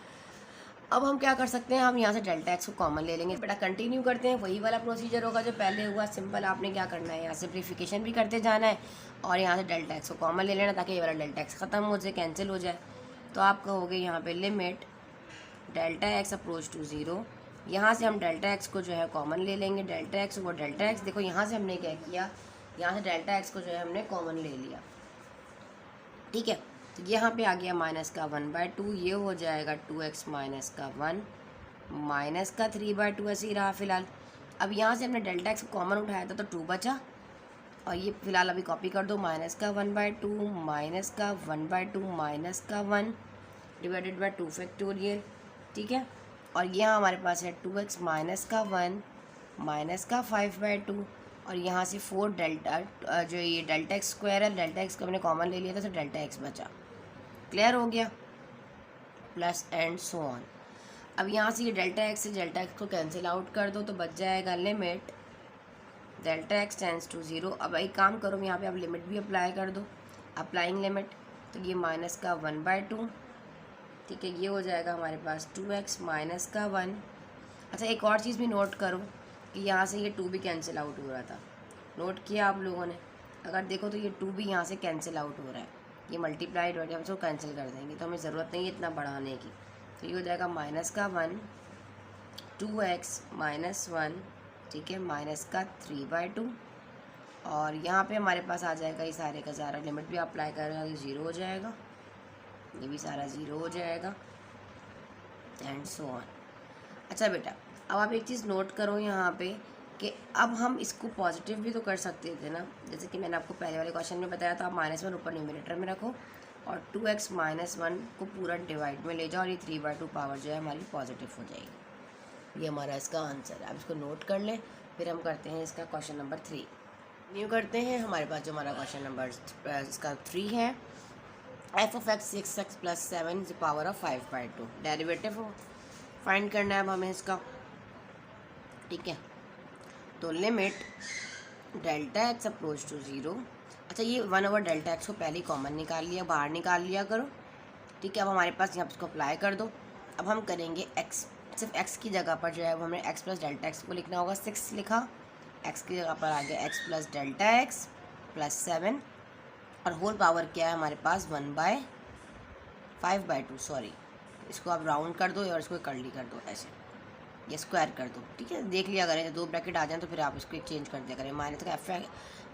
अब हम क्या कर सकते हैं, हम यहाँ से डेल्टा एक्स को कॉमन ले लेंगे। बेटा कंटिन्यू करते हैं, वही वाला प्रोसीजर होगा जो पहले हुआ, सिंपल। आपने क्या करना है, यहाँ सिम्प्लीफिकेशन भी करते जाना है और यहाँ से डेल्टा एक्स को कॉमन ले लेना ताकि ये वाला डेल्टा एक्स ख़त्म हो जाए, कैंसिल हो जाए। तो आप कहोगे यहाँ पे limit delta x approach to 0। यहाँ से हम डेल्टा एक्स को जो है कॉमन ले लेंगे, डेल्टा एक्स वो डेल्टा एक्स, देखो यहाँ से हमने क्या किया, यहाँ से डेल्टा एक्स को जो है हमने कॉमन ले लिया। ठीक है, तो यहाँ पे आ गया माइनस का 1/2, ये हो जाएगा 2x माइनस का 1 माइनस का 3/2 ऐसे ही रहा फिलहाल। अब यहाँ से हमने डेल्टा एक्स को कॉमन उठाया था तो 2 बचा और ये फिलहाल अभी कॉपी कर दो, माइनस का 1/2 माइनस का 1/2 माइनस का 1 डिवाइडेड बाई 2 फैक्टोरियल। ठीक है, और यहाँ हमारे पास है 2x माइनस का 1 माइनस का 5/2 और यहाँ से 4 डेल्टा जो ये डेल्टा एक्स स्क्वायर है, डेल्टा एक्स को हमने कॉमन ले लिया था तो डेल्टा एक्स बचा। क्लियर हो गया? Plus and so on. अब यहाँ से ये डेल्टा एक्स से डेल्टा एक्स को कैंसिल आउट कर दो तो बच जाएगा limit delta x tends to 0। अब एक काम करो, यहाँ पे आप लिमिट भी अप्लाई कर दो, अप्लाइंग लिमिट, तो ये माइनस का 1/2। ठीक है, ये हो जाएगा हमारे पास 2x माइनस का 1। अच्छा एक और चीज़ भी नोट करो कि यहाँ से ये 2 भी कैंसिल आउट हो रहा था, नोट किया आप लोगों ने? अगर देखो तो ये 2 भी यहाँ से कैंसिल आउट हो रहा है, ये मल्टीप्लाइड हो रहा है, हम इसको कैंसिल कर देंगे तो हमें ज़रूरत नहीं है इतना बढ़ाने की। तो ये हो जाएगा माइनस का 1 2x माइनस 1, ठीक है, माइनस का 3/2 और यहाँ पे हमारे पास आ जाएगा ये सारे का सारा, लिमिट भी अप्लाई करेगा तो 0 हो जाएगा, ये भी सारा 0 हो जाएगा एंड सो ऑन। अच्छा बेटा अब आप एक चीज़ नोट करो यहाँ पे कि अब हम इसको पॉजिटिव भी तो कर सकते थे ना, जैसे कि मैंने आपको पहले वाले क्वेश्चन में बताया था, आप -1 ऊपर न्यूमरेटर में रखो और 2x माइनस 1 को पूरा डिवाइड में ले जाओ और ये 3/2 पावर जो है हमारी पॉजिटिव हो जाएगी। ये हमारा इसका आंसर है, आप इसको नोट कर लें। फिर हम करते हैं इसका क्वेश्चन नंबर 3 न्यू करते हैं। हमारे पास जो हमारा क्वेश्चन नंबर इसका 3 है, f(x) 6x + 7 the power of 5/2 derivative find करना है अब हमें इसका। ठीक है, तो limit delta x approach to 0। अच्छा ये 1/Δx को पहले ही कॉमन निकाल लिया, बाहर निकाल लिया करो। ठीक है, अब हमारे पास यहाँ पर इसको अप्लाई कर दो। अब हम करेंगे x, सिर्फ x की जगह पर जो है वो हमें x + डेल्टा एक्स को लिखना होगा। 6 लिखा, x की जगह पर आ गया x + डेल्टा एक्स + 7 और होल पावर क्या है हमारे पास 1/5/2। सॉरी, इसको आप राउंड कर दो और इसको कर्ली कर दो, ऐसे ये स्क्वायर कर दो। ठीक है, देख लिया करें, 2 ब्रैकेट आ जाए तो फिर आप इसको चेंज कर दिया करें। माइनस का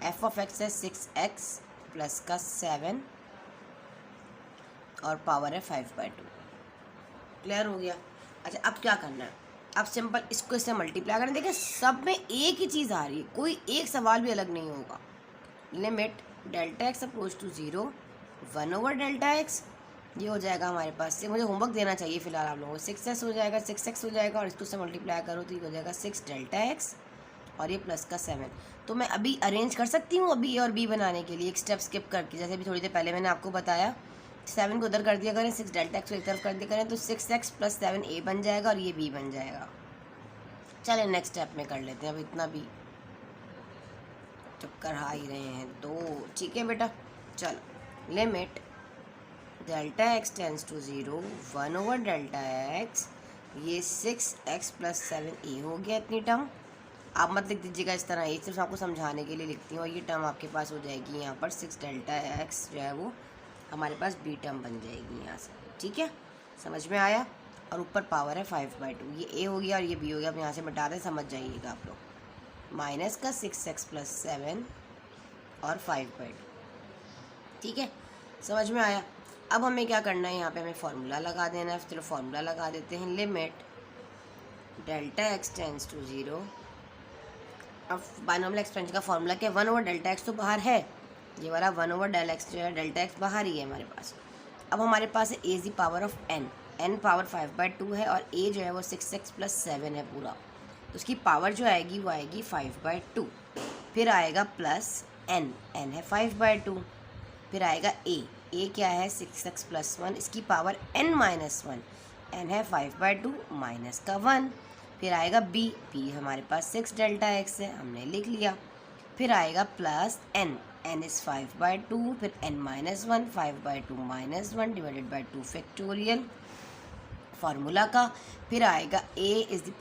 f(x) है 6x प्लस का 7 और पावर है 5/2। क्लियर हो गया? अच्छा अब क्या करना है, अब सिंपल इसको इससे मल्टीप्लाई करें। देखिए सब में एक ही चीज़ आ रही है, कोई एक सवाल भी अलग नहीं होगा। Limit delta x approach to 0 1/Δx, ये हो जाएगा हमारे पास से, मुझे होमवर्क देना चाहिए फिलहाल आप लोगों को। 6x हो जाएगा, 6x हो जाएगा और इसको से मल्टीप्लाई करो तो ये हो जाएगा 6Δx और ये प्लस का 7। तो मैं अभी अरेंज कर सकती हूँ अभी ए और बी बनाने के लिए एक स्टेप स्किप करके, जैसे अभी थोड़ी देर पहले मैंने आपको बताया 7 को उधर कर दिया करें, 6 डेल्टा एक्स को एक तरफ कर दिया करें, तो 6x + 7 a बन जाएगा और ये b बन जाएगा। चलें नेक्स्ट स्टेप में कर लेते हैं, अब इतना भी चक्कर आ ही रहे हैं तो ठीक है बेटा। चलो limit delta x tends to 0 1/डेल्टा एक्स, ये 6x + 7a हो गया इतनी टर्म। आप मत लिख दीजिएगा इस तरह, ये सिर्फ आपको समझाने के लिए लिखती हूँ। और ये टर्म आपके पास हो जाएगी यहाँ पर 6 डेल्टा एक्स जो है वो हमारे पास b टर्म बन जाएगी यहाँ से, ठीक है, समझ में आया। और ऊपर पावर है 5/2, ये a हो गया और ये b हो गया। अब यहाँ से बता दें, समझ जाइएगा आप लोग। माइनस का 6x + 7 और 5/2, ठीक है, समझ में आया। अब हमें क्या करना है, यहाँ पे हमें फार्मूला लगा देना है। चलो फार्मूला लगा देते हैं। Limit delta x tends to 0, अब बाइनोमियल एक्सपेंशन का फार्मूला क्या, 1/डेल्टा एक्स तो बाहर है, ये वाला 1/डेल्टा जो है डेल्टा एक्स बाहर ही है हमारे पास। अब हमारे पास है a ⁻n, n पावर 5/2 है और a जो है वो 6x + 7 है पूरा, तो उसकी पावर जो आएगी वो आएगी 5/2। फिर आएगा प्लस n है 5/2, फिर आएगा a क्या है 6x + 1, इसकी पावर n-1, n है 5/2 माइनस का 1। फिर आएगा b हमारे पास 6 डेल्टा एक्स है, हमने लिख लिया। फिर आएगा प्लस n इज़ 5/2, फिर n-1 5/2 - 1 divided by 2 factorial formula का। फिर आएगा a ⁻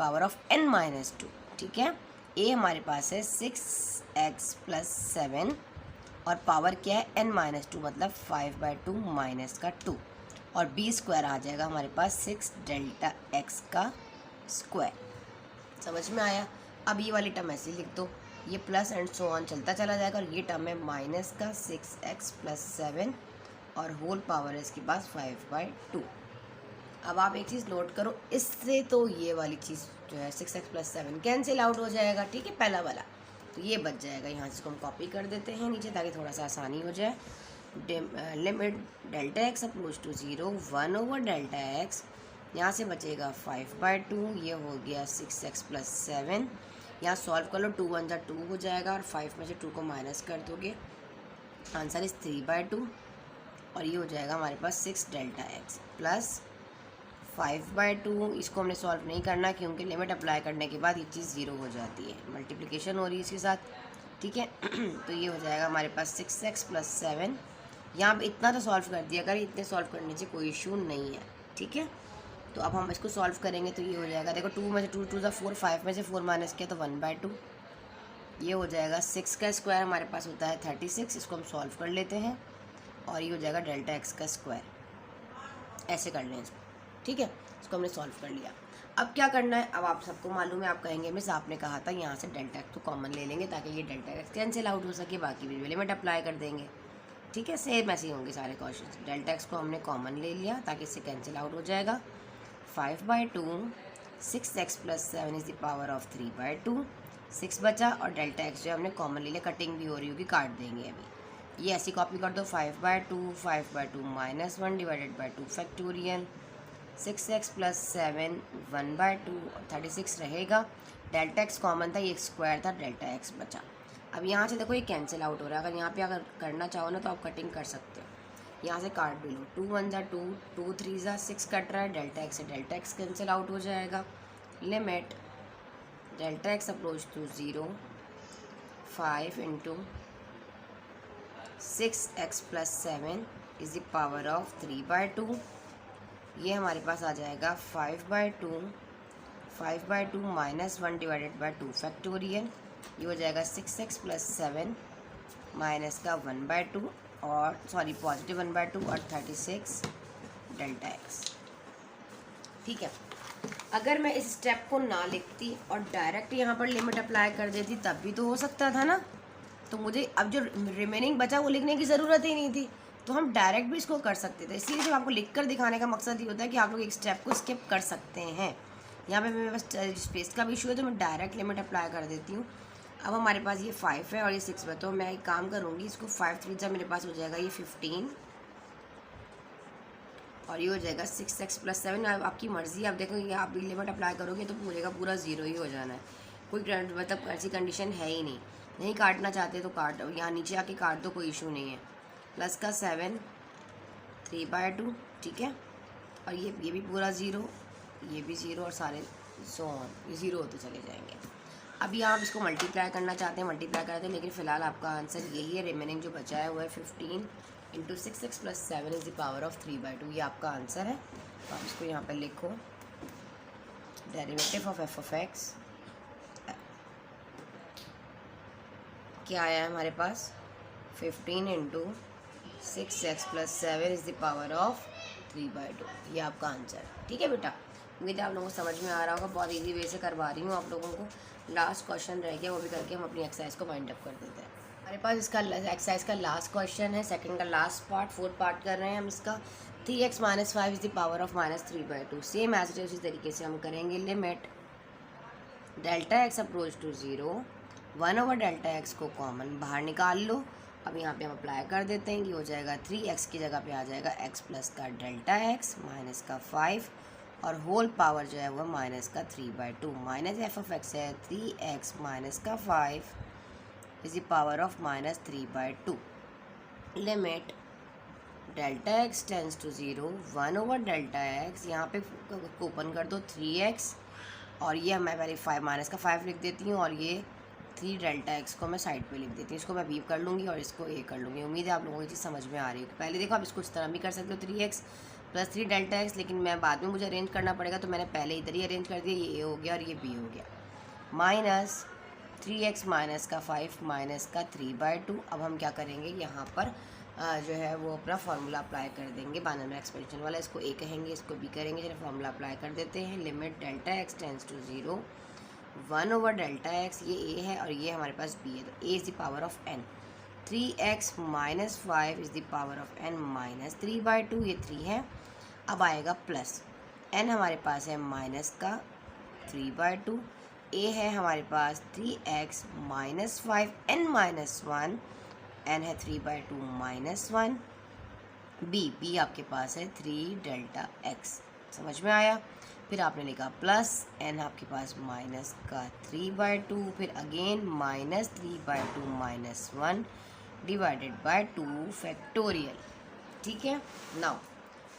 n-2, ठीक है। a हमारे पास है 6x + 7 और पावर क्या है n-2, मतलब 5/2 माइनस का 2, और b² आ जाएगा हमारे पास 6 डेल्टा x का स्क्वायर। समझ में आया। अब ये वाली टर्म ऐसे लिख दो, ये प्लस एंड सो ऑन चलता चला जाएगा, और ये टर्म है माइनस का 6x + 7 और होल पावर है इसके पास 5/2। अब आप एक चीज़ नोट करो, इससे तो ये वाली चीज़ जो है 6x + 7 कैंसिल आउट हो जाएगा, ठीक है, पहला वाला, तो ये बच जाएगा। यहाँ से इसको हम कॉपी कर देते हैं नीचे ताकि थोड़ा सा आसानी हो जाए। Limit delta x approach to 0 1/डेल्टा एक्स, यहाँ से बचेगा 5/2, ये हो गया 6x + 7। यहाँ सॉल्व कर लो, 2 × 1 = 2 हो जाएगा, और 5 में से 2 को माइनस कर दोगे, आंसर इज़ 3/2, और ये हो जाएगा हमारे पास 6 डेल्टा एक्स प्लस 5/2। इसको हमने सॉल्व नहीं करना क्योंकि लिमिट अप्लाई करने के बाद ये चीज़ 0 हो जाती है, मल्टीप्लिकेशन हो रही है इसके साथ, ठीक है। तो ये हो जाएगा हमारे पास 6x + 7। यहाँ पे इतना तो सॉल्व कर दिया अगर, इतने सॉल्व करने से कोई इशू नहीं है, ठीक है। तो अब हम इसको सॉल्व करेंगे तो ये हो जाएगा, देखो 2 में से 2 × 2 = 4, 5 में से 4 माइनस किया तो 1/2, ये हो जाएगा 6 का स्क्वायर हमारे पास होता है 36, इसको हम सॉल्व कर लेते हैं, और ये हो जाएगा डेल्टा एक्स का स्क्वायर। ऐसे कर लें इसको, ठीक है, इसको हमने सॉल्व कर लिया। अब क्या करना है, अब आप सबको मालूम है, आप कहेंगे मिस आपने कहा था यहाँ से डेल्टा एक्स को कॉमन ले लेंगे ताकि ये डेल्टा एक्स कैंसिल आउट हो सके, बाकी भी लिमिट अप्लाई कर देंगे, ठीक है। सेम ऐसे ही होंगे सारे क्वेश्चन। डेल्टा एक्स को हमने कॉमन ले लिया ताकि इससे कैंसिल आउट हो जाएगा। 5/2, 6x + 7 is the power of 3/2, 6 बचा, और डेल्टा एक्स जो हमने कॉमन ले लिया, कटिंग भी हो रही होगी, काट देंगे अभी। ये ऐसी कॉपी कर दो, 5/2 - 1 डिवाइडेड बाई 2 फैक्टोरियल, 6x + 7 1/2 और 36 रहेगा। डेल्टा एक्स कॉमन था, ये स्क्वायर था, डेल्टा एक्स बचा। अब यहाँ से देखो ये कैंसिल आउट हो रहा है, अगर यहाँ पे अगर करना चाहो ना तो आप कटिंग कर सकते हो, यहाँ से काट भी लो, 2 × 1 = 2, 2 × 3 = 6 कट रहा है, डेल्टा एक्स से डेल्टा एक्स कैंसिल आउट हो जाएगा। Limit delta x approach to 0 5 × 6x + 7 is the power of 3/2, ये हमारे पास आ जाएगा 5/2 - 1 डिवाइडेड बाई 2 फैक्टोरियल, ये हो जाएगा 6x + 7 माइनस का 1/2 और सॉरी पॉजिटिव 1/2 और 36 डेल्टा एक्स, ठीक है। अगर मैं इस स्टेप को ना लिखती और डायरेक्ट यहाँ पर लिमिट अप्लाई कर देती तब भी तो हो सकता था ना, तो मुझे अब जो रिमेनिंग बचा वो लिखने की ज़रूरत ही नहीं थी, तो हम डायरेक्ट भी इसको कर सकते थे। इसलिए जब आपको लिख कर दिखाने का मकसद ये होता है कि आप लोग एक स्टेप को स्किप कर सकते हैं। यहाँ पे मेरे पास स्पेस का भी इशू है तो मैं डायरेक्ट लिमिट अप्लाई कर देती हूँ। अब हमारे पास ये 5 है और ये 6 है, तो मैं एक काम करूँगी, इसको 5 × 3 मेरे पास हो जाएगा ये 15, और ये हो जाएगा 6x + 7। अब आपकी मर्ज़ी, आप देखो ये आप भी लिमिट अप्लाई करोगे तो पूरे का पूरा 0 ही हो जाना है, कोई मतलब ऐसी कंडीशन है ही नहीं काटना चाहते तो काट, यहाँ नीचे आके काट दो, कोई इशू नहीं है। प्लस का 7 3/2, ठीक है। और ये भी पूरा ज़ीरो, ये भी ज़ीरो, और सारे सो ऑन ये ज़ीरो होते चले जाएंगे। अभी आप इसको मल्टीप्लाई करना चाहते हैं, मल्टीप्लाई करते हैं, लेकिन फ़िलहाल आपका आंसर यही है। रिमेनिंग जो बचा है वो है 15 × 6x + 7 is the power of 3/2। ये आपका आंसर है। तो आप इसको यहाँ पर लिखो, डेरिवेटिव ऑफ f(x) क्या आया है हमारे पास, 15 × 6x + 7 is the power of 3/2। ये आपका आंसर है, ठीक है बेटा। उम्मीद है आप लोगों को समझ में आ रहा होगा। बहुत इजी वे से करवा रही हूँ आप लोगों को। लास्ट क्वेश्चन रह गया, वो भी करके हम अपनी एक्सरसाइज को वाइंड अप कर देते हैं। हमारे पास इसका एक्सरसाइज का लास्ट क्वेश्चन है, सेकंड का लास्ट पार्ट, फोर्थ पार्ट कर रहे हैं हम इसका। 3x - 5 is the power of -3/2। Same as it is, उसी तरीके से हम करेंगे। Limit Δx approach to 0, 1/Δx को कॉमन बाहर निकाल लो। अब यहाँ पे हम अप्लाई कर देते हैं। ये हो जाएगा 3x की जगह पे आ जाएगा x प्लस का Δx माइनस का 5, और होल पावर जो है वो माइनस का 3/2। माइनस f(x) है 3x माइनस का 5 इज द पावर ऑफ -3/2। लिमिट Δx टेंस टू 0, 1/Δx, यहाँ पे ओपन कर दो 3x, और ये मैं पहले 5 माइनस का 5 लिख देती हूँ, और ये 3Δx को मैं साइड पे लिख देती हूँ। इसको मैं बी कर लूँगी और इसको ए कर लूँगी। उम्मीद है आप लोगों को ये चीज़ समझ में आ रही है। पहले देखो, आप इसको इस तरह भी कर सकते हो 3x + 3Δx, लेकिन मैं बाद में मुझे अरेंज करना पड़ेगा, तो मैंने पहले इधर ही अरेंज कर दिया। ये ए हो गया और ये बी हो गया। माइनस 3x माइनस का 5 माइनस का 3/2। अब हम क्या करेंगे, यहाँ पर जो है वो अपना फार्मूला अप्लाई कर देंगे, बाइनोमियल एक्सपेंशन वाला। इसको ए कहेंगे, इसको बी करेंगे। चलिए फार्मूला अप्लाई कर देते हैं। Limit Δx tends to 0, 1/Δx, ये ए है और ये हमारे पास बी है, तो A is the power of n। 3x - 5 is the power of n minus 3/2, ये 3 है। अब आएगा प्लस n, हमारे पास है माइनस का 3/2, ए है हमारे पास 3x - 5 n - 1, n है 3/2 - 1, बी आपके पास है 3Δx। समझ में आया। फिर आपने लिखा प्लस n, आपके पास माइनस का 3/2, फिर again minus 3/2 - 1 divided by 2 factorial, ठीक है। नाउ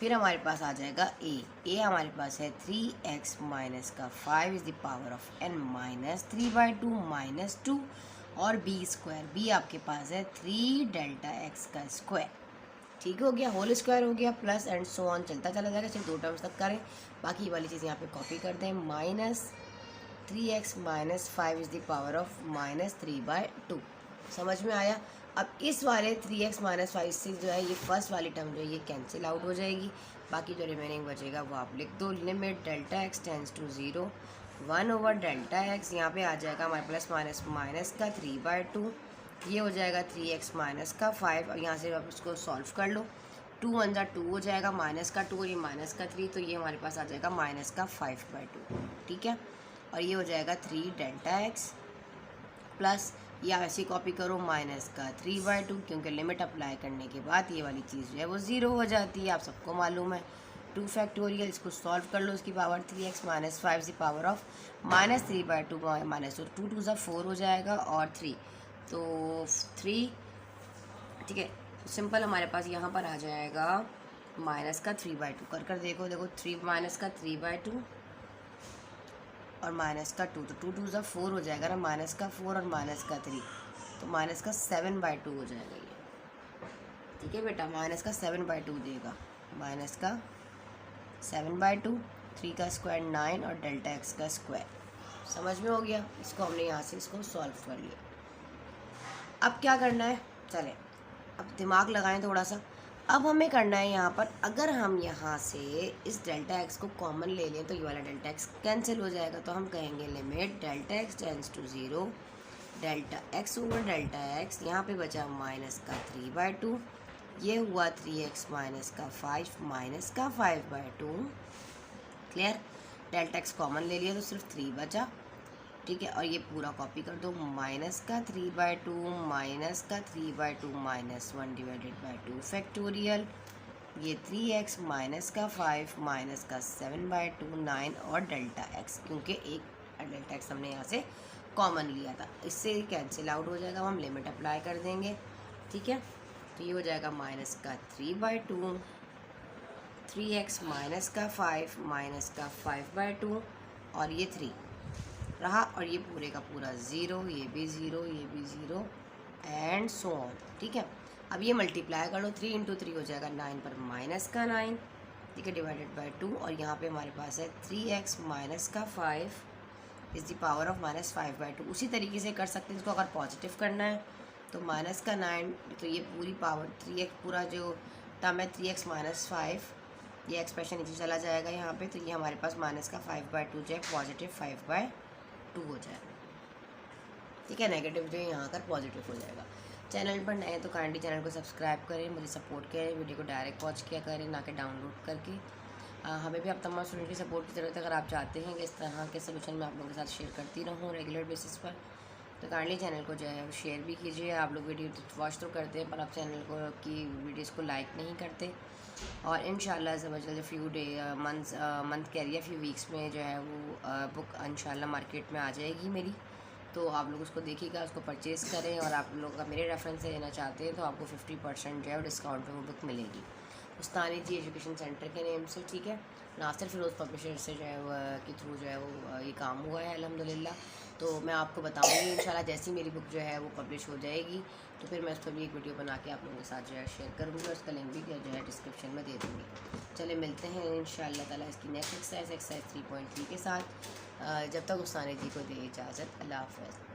फिर हमारे पास आ जाएगा ए हमारे पास है 3x माइनस का 5 is the power of n minus 3/2 - 2, और बी आपके पास है 3Δx का स्क्वायर, ठीक हो गया। होल स्क्वायर हो गया, प्लस एंड सो ऑन चलता चला जाएगा। सिर्फ 2 टर्म्स तक करें, बाकी वाली चीज़ यहाँ पे कॉपी कर दें। Minus 3x - 5 is the power of -3/2। समझ में आया। अब इस वाले 3x - 5 से जो है ये फर्स्ट वाली टर्म जो है ये कैंसिल आउट हो जाएगी। बाकी जो रिमेनिंग बचेगा वो आप लिख दो। Limit Δx tends to 0, 1/Δx, यहाँ पे आ जाएगा हमारे प्लस माइनस माइनस का 3/2, ये हो जाएगा 3x माइनस का 5, और यहाँ से आप इसको सॉल्व कर लो। 2 × 1 = 2 हो जाएगा, माइनस का 2 और ये माइनस का 3, तो ये हमारे पास आ जाएगा माइनस का 5/2, ठीक है। और ये हो जाएगा 3Δx प्लस, या ऐसी कॉपी करो, माइनस का 3/2, क्योंकि लिमिट अप्लाई करने के बाद ये वाली चीज़ जो है वो 0 हो जाती है, आप सबको मालूम है। 2 फैक्टोरियल, इसको सॉल्व कर लो, इसकी power 3x - 5 is the power of -3/2 minus, तो 2 × 2 = 4 हो जाएगा, और 3 तो 3, ठीक है। सिंपल हमारे पास यहाँ पर आ जाएगा माइनस का 3/2। कर देखो 3 माइनस का 3/2 और माइनस का 2, तो 2 × 2 = 4 हो जाएगा ना, माइनस का 4 और माइनस का 3, तो माइनस का 7/2 हो जाएगा ये, ठीक है बेटा। माइनस का 7/2 देगा, माइनस का 7/2, 3 का स्क्वायर 9 और Δx का स्क्वायर। समझ में हो गया। इसको हमने यहाँ से इसको सॉल्व कर लिया। अब क्या करना है, चलें अब दिमाग लगाएं थोड़ा सा। अब हमें करना है यहाँ पर, अगर हम यहाँ से इस Δx को कॉमन ले लें तो ये वाला Δx कैंसिल हो जाएगा। तो हम कहेंगे limit Δx tends to 0, Δx/Δx, यहाँ पे बचा माइनस का 3/2, ये हुआ 3x माइनस का 5 माइनस का 5/2, क्लियर। Δx कॉमन ले लिया तो सिर्फ 3 बचा, ठीक है। और ये पूरा कॉपी कर दो, माइनस का 3/2 माइनस का 3/2 - 1 डिवाइडेड बाय 2 फैक्टोरियल, ये 3x माइनस का 5 माइनस का 7/2 9, और Δx, क्योंकि एक Δx हमने यहाँ से कॉमन लिया था, इससे कैंसिल आउट हो जाएगा। हम लिमिट अप्लाई कर देंगे, ठीक है। तो ये हो जाएगा माइनस का 3/2 3x माइनस का 5 माइनस का 5/2 और ये 3 रहा, और ये पूरे का पूरा 0, ये भी 0, ये भी 0 एंड सो ऑन। ठीक है, अब ये मल्टीप्लाई कर लो, 3 इंटू 3 हो जाएगा 9 पर माइनस का 9, ठीक है, डिवाइडेड बाय 2, और यहाँ पे हमारे पास है 3x माइनस का 5 is the power of minus 5/2। उसी तरीके से कर सकते हैं इसको, अगर पॉजिटिव करना है तो माइनस का 9, तो ये पूरी पावर 3x पूरा जो टर्म है 3x माइनस 5, ये एक्सप्रेशन नीचे चला जाएगा यहाँ पे, तो ये हमारे पास माइनस का 5/2 जो है पॉजिटिव 5/2 हो जाएगा। ठीक है, नेगेटिव जो है यहाँ कर पॉजिटिव हो जाएगा। चैनल पर नए तो काइंडली चैनल को सब्सक्राइब करें, मुझे सपोर्ट करें, वीडियो को डायरेक्ट वॉच किया करें, ना कि डाउनलोड करके। हमें भी आप तमाम स्टूडेंट की सपोर्ट की ज़रूरत है। अगर आप चाहते हैं कि इस तरह के सोल्यूशन मैं आप लोगों के साथ शेयर करती रहूँ रेगुलर बेसिस पर, तो काइंडली चैनल को जो है वो शेयर भी कीजिए। आप लोग वीडियो वॉच तो करते हैं पर आप चैनल को की वीडियोज़ को लाइक नहीं करते, और इंशाल्लाह ज़बरदस्त फ्यू डे मंथ कह रही है फ्यू वीक्स में जो है वो बुक इंशाल्लाह मार्केट में आ जाएगी मेरी, तो आप लोग उसको देखिएगा, उसको परचेज़ करें। और आप लोग अगर मेरे रेफरेंस से लेना चाहते हैं तो आपको 50% जो है वो डिस्काउंट पे वो बुक मिलेगी उस्तानी जी एजुकेशन सेंटर के नेम से। ठीक है, नासिर फिरोज़ पब्लिशर से जो है वो के थ्रू जो है वो ये काम हुआ है अल्हम्दुलिल्लाह। तो मैं आपको बताऊँगी इंशाल्लाह जैसी मेरी बुक जो है वो पब्लिश हो जाएगी तो फिर मैं उस पर भी एक वीडियो बना के आप लोगों के साथ जो है शेयर करूँगी, और उसका लिंक भी जो है डिस्क्रिप्शन में दे दूँगी। चले मिलते हैं इंशाल्लाह ताला इसकी नेक्स्ट एक्सरसाइज 3.3 के साथ। जब तक उस्तानी जी को दे इजाज़त, अल्लाह हाफ़िज़।